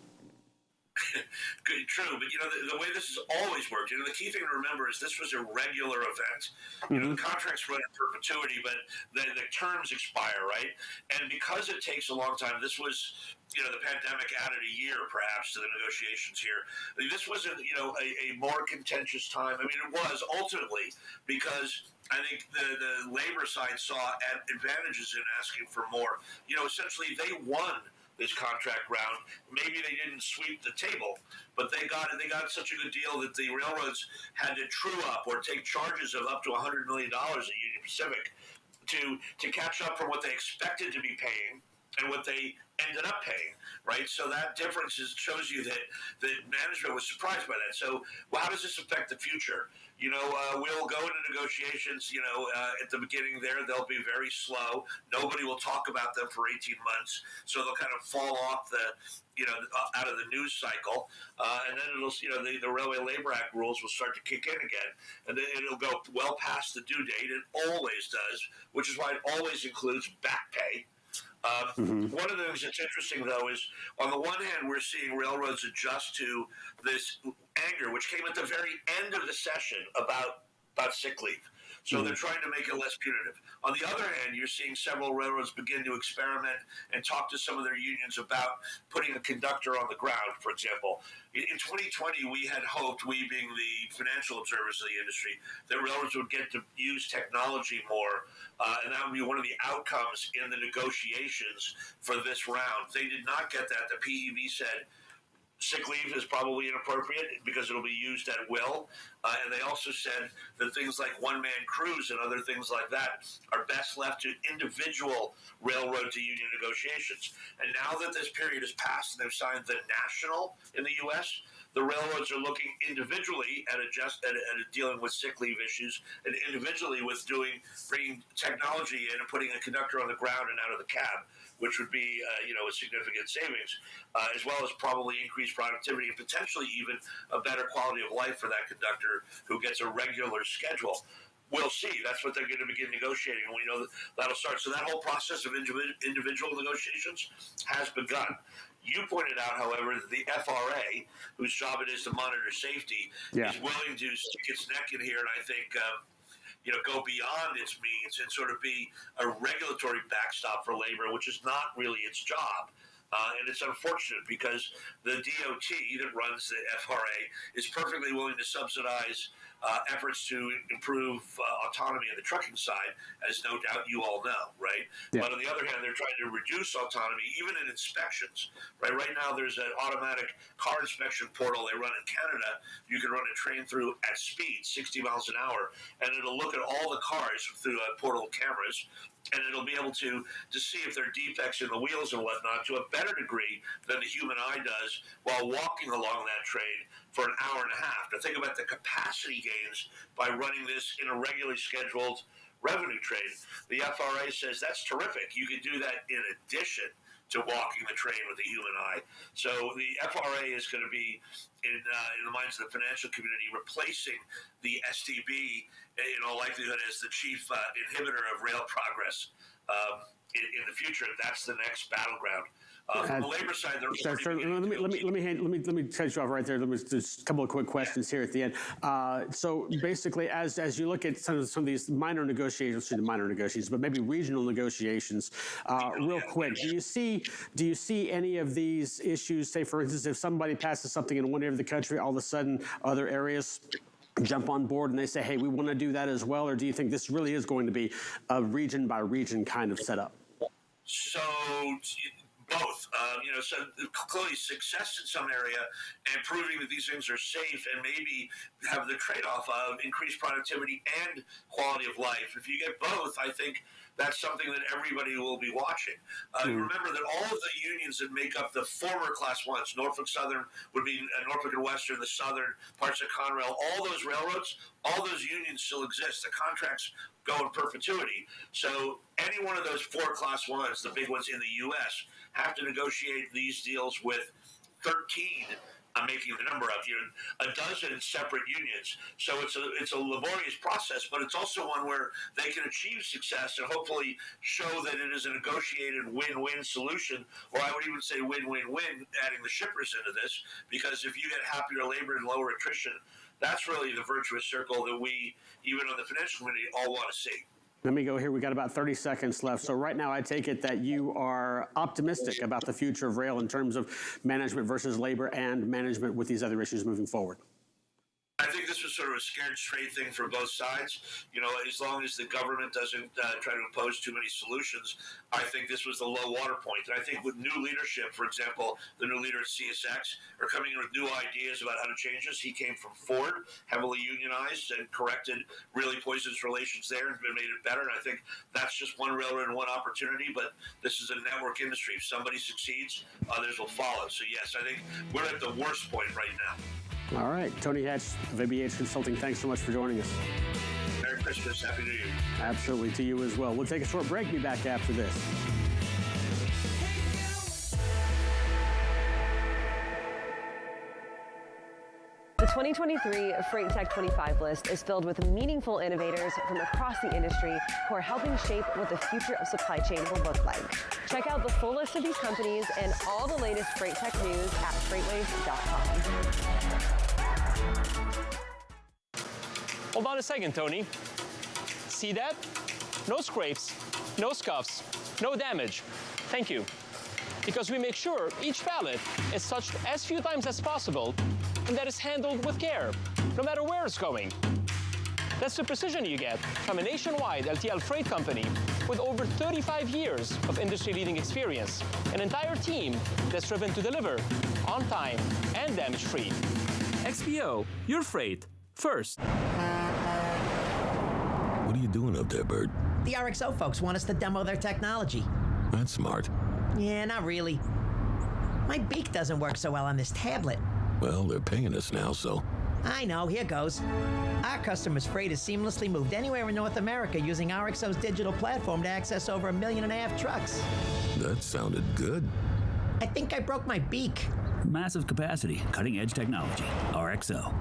[SPEAKER 21] Good, true, but you know the way this has always worked. You know, the key thing to remember is this was a regular event. You know, the contracts run in perpetuity, but the terms expire, right? And because it takes a long time, this was, you know, the pandemic added a year perhaps to the negotiations here. This wasn't, you know, a more contentious time. I mean, it was ultimately because I think the labor side saw advantages in asking for more. You know, essentially they won this contract round. Maybe they didn't sweep the table, but they got such a good deal that the railroads had to true up or take charges of up to $100 million at Union Pacific to catch up from what they expected to be paying and what they ended up paying, right? So that difference shows you that the management was surprised by that. So, well, how does this affect the future? You know, we'll go into negotiations, you know, at the beginning there, they'll be very slow. Nobody will talk about them for 18 months. So they'll kind of fall off out of the news cycle. And then it'll, you know, the Railway Labor Act rules will start to kick in again. And then it'll go well past the due date. It always does, which is why it always includes back pay. One of the things that's interesting, though, is on the one hand, we're seeing railroads adjust to this anger, which came at the very end of the session about sick leave. So they're trying to make it less punitive. On the other hand, you're seeing several railroads begin to experiment and talk to some of their unions about putting a conductor on the ground, for example. In 2020, we had hoped, we being the financial observers of the industry, that railroads would get to use technology more, and that would be one of the outcomes in the negotiations for this round. They did not get that. The PEV said sick leave is probably inappropriate because it'll be used at will. And they also said that things like one-man crews and other things like that are best left to individual railroad to union negotiations. And now that this period has passed and they've signed the national in the U.S., the railroads are looking individually at dealing with sick leave issues and individually with bringing technology in and putting a conductor on the ground and out of the cab, which would be a significant savings, as well as probably increased productivity and potentially even a better quality of life for that conductor who gets a regular schedule. We'll see. That's what they're going to begin negotiating, and we know that'll start. So that whole process of individual negotiations has begun. You pointed out, however, that the FRA, whose job it is to monitor safety, is willing to stick its neck in here, and I think go beyond its means and sort of be a regulatory backstop for labor, which is not really its job. And it's unfortunate because the DOT that runs the FRA is perfectly willing to subsidize efforts to improve autonomy in the trucking side, as no doubt you all know, right? Yeah. But on the other hand, they're trying to reduce autonomy even in inspections, right? Right now, there's an automatic car inspection portal they run in Canada. You can run a train through at speed, 60 miles an hour, and it'll look at all the cars through portal cameras, and it'll be able to see if there are defects in the wheels and whatnot to a better degree than the human eye does while walking along that train for an hour and a half. Now think about the capacity gains by running this in a regularly scheduled revenue train. The FRA says that's terrific. You can do that in addition to walking the train with the human eye. So the FRA is going to be, in the minds of the financial community, replacing the STB in all likelihood as the chief inhibitor of rail progress in the future. That's the next battleground. From the labor side,
[SPEAKER 20] let me cut you off right there. Just a couple of quick questions here at the end. So basically, as you look at some of these minor negotiations, but maybe regional negotiations, real quick, do you see any of these issues? Say, for instance, if somebody passes something in one area of the country, all of a sudden other areas jump on board and they say, hey, we want to do that as well? Or do you think this really is going to be a region by region kind of setup?
[SPEAKER 21] So both. So clearly success in some area and proving that these things are safe and maybe have the trade-off of increased productivity and quality of life. If you get both, I think that's something that everybody will be watching. Remember that all of the unions that make up the former Class 1s, Norfolk Southern would be Norfolk and Western, the Southern, parts of Conrail, all those railroads, all those unions still exist. The contracts go in perpetuity. So any one of those 4 Class 1s, the big ones in the U.S., have to negotiate these deals with 13. I'm making the number up here, a dozen separate unions. So it's a laborious process, but it's also one where they can achieve success and hopefully show that it is a negotiated win-win solution, or I would even say win-win-win, adding the shippers into this, because if you get happier labor and lower attrition, that's really the virtuous circle that we, even on the financial community, all want to see.
[SPEAKER 20] Let me go here. We got about 30 seconds left. So right now, I take it that you are optimistic about the future of rail in terms of management versus labor and management with these other issues moving forward.
[SPEAKER 21] I think this was sort of a scared straight thing for both sides. As long as the government doesn't try to impose too many solutions, I think this was the low water point. And I think with new leadership, for example, the new leader at CSX are coming in with new ideas about how to change this. He came from Ford, heavily unionized, and corrected really poisonous relations there and made it better. And I think that's just one railroad and one opportunity, but this is a network industry. If somebody succeeds, others will follow. So yes, I think we're at the worst point right now.
[SPEAKER 20] All right. Tony Hatch of ABH Consulting, thanks so much for joining us.
[SPEAKER 21] Merry Christmas. Happy New Year.
[SPEAKER 20] Absolutely, to you as well. We'll take a short break. Be back after this.
[SPEAKER 1] The 2023 Freight Tech 25 list is filled with meaningful innovators from across the industry who are helping shape what the future of supply chain will look like. Check out the full list of these companies and all the latest Freight Tech news at FreightWaves.com.
[SPEAKER 7] Hold on a second, Tony. See that? No scrapes, no scuffs, no damage. Thank you. Because we make sure each pallet is touched as few times as possible and that it's handled with care, no matter where it's going. That's the precision you get from a nationwide LTL freight company with over 35 years of industry-leading experience, an entire team that's driven to deliver on time and damage-free.
[SPEAKER 16] XPO, your freight, first.
[SPEAKER 9] What are you doing up there, Bert?
[SPEAKER 10] The RXO folks want us to demo their technology.
[SPEAKER 9] That's smart.
[SPEAKER 10] Yeah, not really. My beak doesn't work so well on this tablet.
[SPEAKER 9] Well, they're paying us now, so.
[SPEAKER 10] I know, here goes. Our customers' freight is seamlessly moved anywhere in North America using RXO's digital platform to access over 1.5 million trucks.
[SPEAKER 9] That sounded good.
[SPEAKER 10] I think I broke my beak.
[SPEAKER 8] Massive capacity, cutting edge technology. RXO.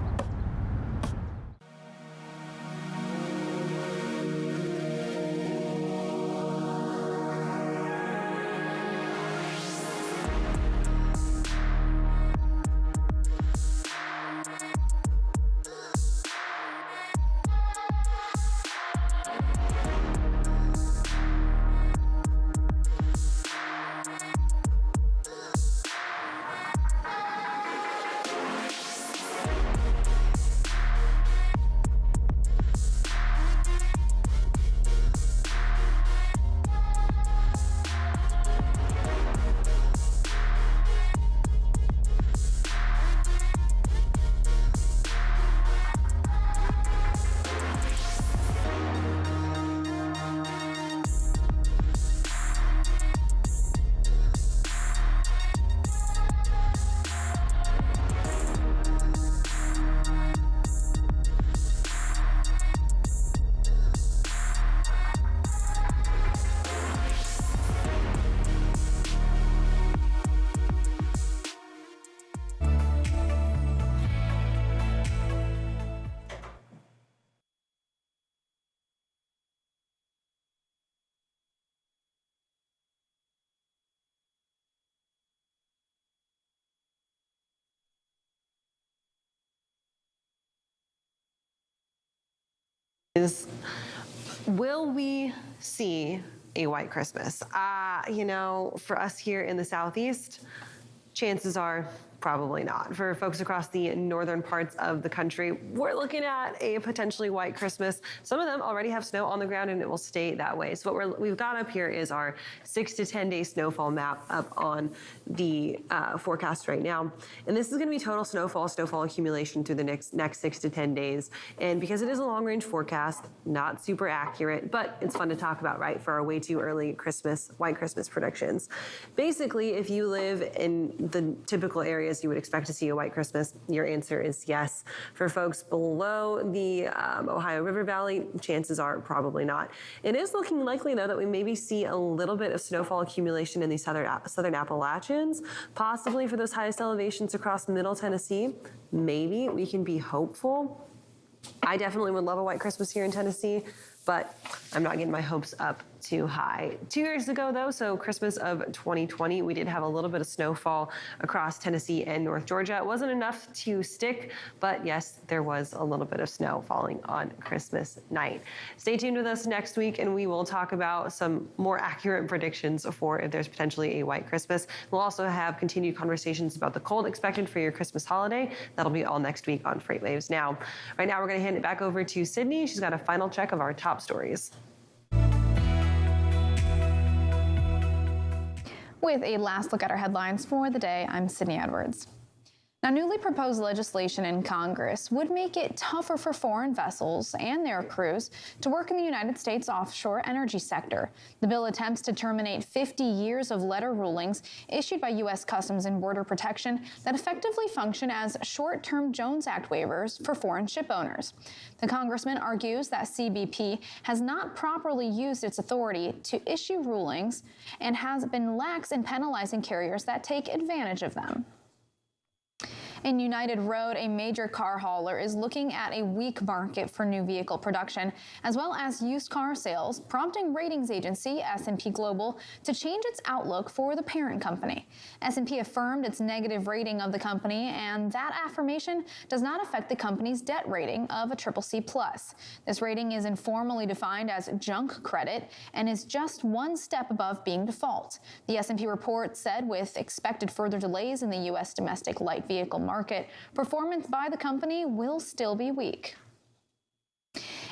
[SPEAKER 1] Will we see a white Christmas? You know, for us here in the Southeast, chances are probably not. For folks across the northern parts of the country, we're looking at a potentially white Christmas. Some of them already have snow on the ground and it will stay that way. So what we've got up here is our 6 to 10 day snowfall map up on the forecast right now. And this is gonna be total snowfall accumulation through the next 6 to 10 days. And because it is a long range forecast, not super accurate, but it's fun to talk about, right? For our way too early white Christmas predictions. Basically, if you live in the typical areas you would expect to see a white Christmas, your answer is yes. For folks below the Ohio River Valley, chances are probably not. It is looking likely, though, that we maybe see a little bit of snowfall accumulation in the southern Appalachians, possibly for those highest elevations across middle Tennessee. Maybe we can be hopeful. I definitely would love a white Christmas here in Tennessee, but I'm not getting my hopes up too high. 2 years ago, though, so Christmas of 2020, we did have a little bit of snowfall across Tennessee and North Georgia. It wasn't enough to stick, but yes, there was a little bit of snow falling on Christmas night. Stay tuned with us next week, and we will talk about some more accurate predictions for if there's potentially a white Christmas. We'll also have continued conversations about the cold expected for your Christmas holiday. That'll be all next week on FreightWaves Now. Right now, we're going to hand it back over to Sydney. She's got a final check of our top stories.
[SPEAKER 6] With a last look at our headlines for the day, I'm Sydney Edwards. Now, newly proposed legislation in Congress would make it tougher for foreign vessels and their crews to work in the United States offshore energy sector. The bill attempts to terminate 50 years of letter rulings issued by U.S. Customs and Border Protection that effectively function as short-term Jones Act waivers for foreign ship owners. The congressman argues that CBP has not properly used its authority to issue rulings and has been lax in penalizing carriers that take advantage of them. In United Road, a major car hauler is looking at a weak market for new vehicle production, as well as used car sales, prompting ratings agency S&P Global to change its outlook for the parent company. S&P affirmed its negative rating of the company, and that affirmation does not affect the company's debt rating of a CCC+. This rating is informally defined as junk credit and is just one step above being default. The S&P report said with expected further delays in the U.S. domestic light vehicle market, performance by the company will still be weak.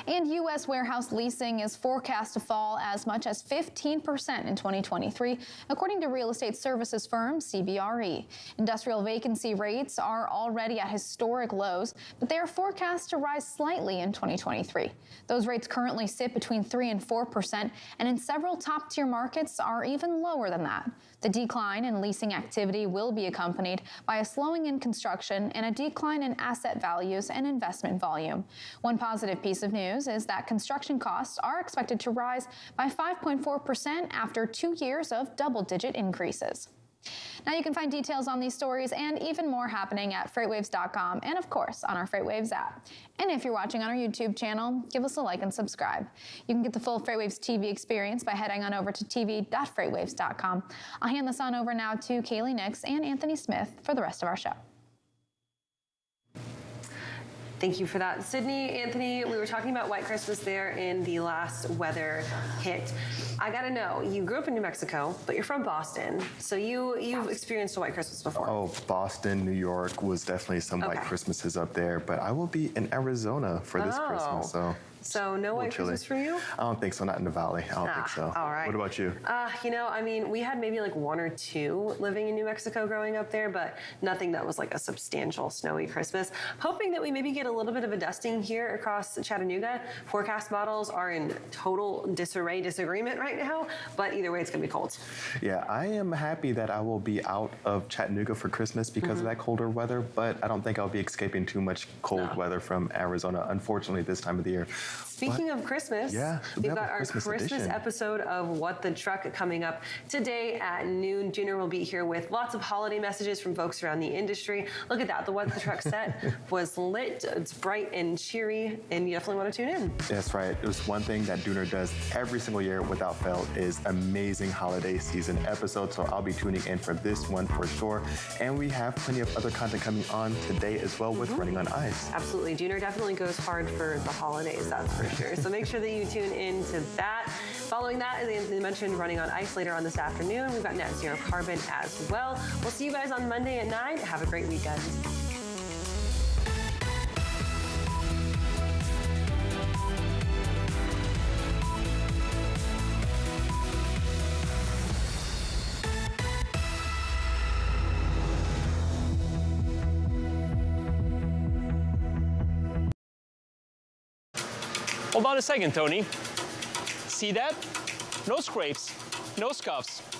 [SPEAKER 6] And U.S. warehouse leasing is forecast to fall as much as 15% in 2023, according to real estate services firm CBRE. Industrial vacancy rates are already at historic lows, but they are forecast to rise slightly in 2023. Those rates currently sit between 3% and 4%, and in several top-tier markets are even lower than that. The decline in leasing activity will be accompanied by a slowing in construction and a decline in asset values and investment volume. One positive piece of news is that construction costs are expected to rise by 5.4% after 2 years of double-digit increases. Now you can find details on these stories and even more happening at FreightWaves.com and, of course, on our FreightWaves app. And if you're watching on our YouTube channel, give us a like and subscribe. You can get the full FreightWaves TV experience by heading on over to tv.freightwaves.com. I'll hand this on over now to Kaylee Nix and Anthony Smith for the rest of our show.
[SPEAKER 1] Thank you for that, Sydney. Anthony, we were talking about White Christmas there in the last weather hit. I gotta know, you grew up in New Mexico, but you're from Boston, so you've experienced a White Christmas before.
[SPEAKER 2] Oh, Boston, New York was definitely some White Christmases up there, but I will be in Arizona for this Christmas,
[SPEAKER 1] So no White Christmas for you?
[SPEAKER 2] I don't think so, not in the Valley. I don't think so.
[SPEAKER 1] All right.
[SPEAKER 2] What about you?
[SPEAKER 1] You know, I mean, we had maybe like 1 or 2 living in New Mexico growing up there, but nothing that was like a substantial snowy Christmas. Hoping that we maybe get a little bit of a dusting here across Chattanooga. Forecast models are in total disagreement right now, but either way, it's gonna be cold.
[SPEAKER 2] Yeah, I am happy that I will be out of Chattanooga for Christmas because of that colder weather, but I don't think I'll be escaping too much cold weather from Arizona, unfortunately, this time of the year.
[SPEAKER 1] Speaking of Christmas, we've got our Christmas episode of What the Truck coming up today at noon. Junior will be here with lots of holiday messages from folks around the industry. Look at that, the What the Truck set was lit. It's bright and cheery, and you definitely want to tune in.
[SPEAKER 2] That's right. It was one thing that Dooner does every single year without fail is amazing holiday season episodes, so I'll be tuning in for this one for sure. And we have plenty of other content coming on today as well with Running on Ice.
[SPEAKER 1] Absolutely. Dooner definitely goes hard for the holidays, that's for sure. So make sure that you tune in to that. Following that, as Anthony mentioned, Running on Ice later on this afternoon. We've got Net Zero Carbon as well. We'll see you guys on Monday at 9. Have a great weekend.
[SPEAKER 7] Hold on a second, Tony. See that? No scrapes, no scuffs,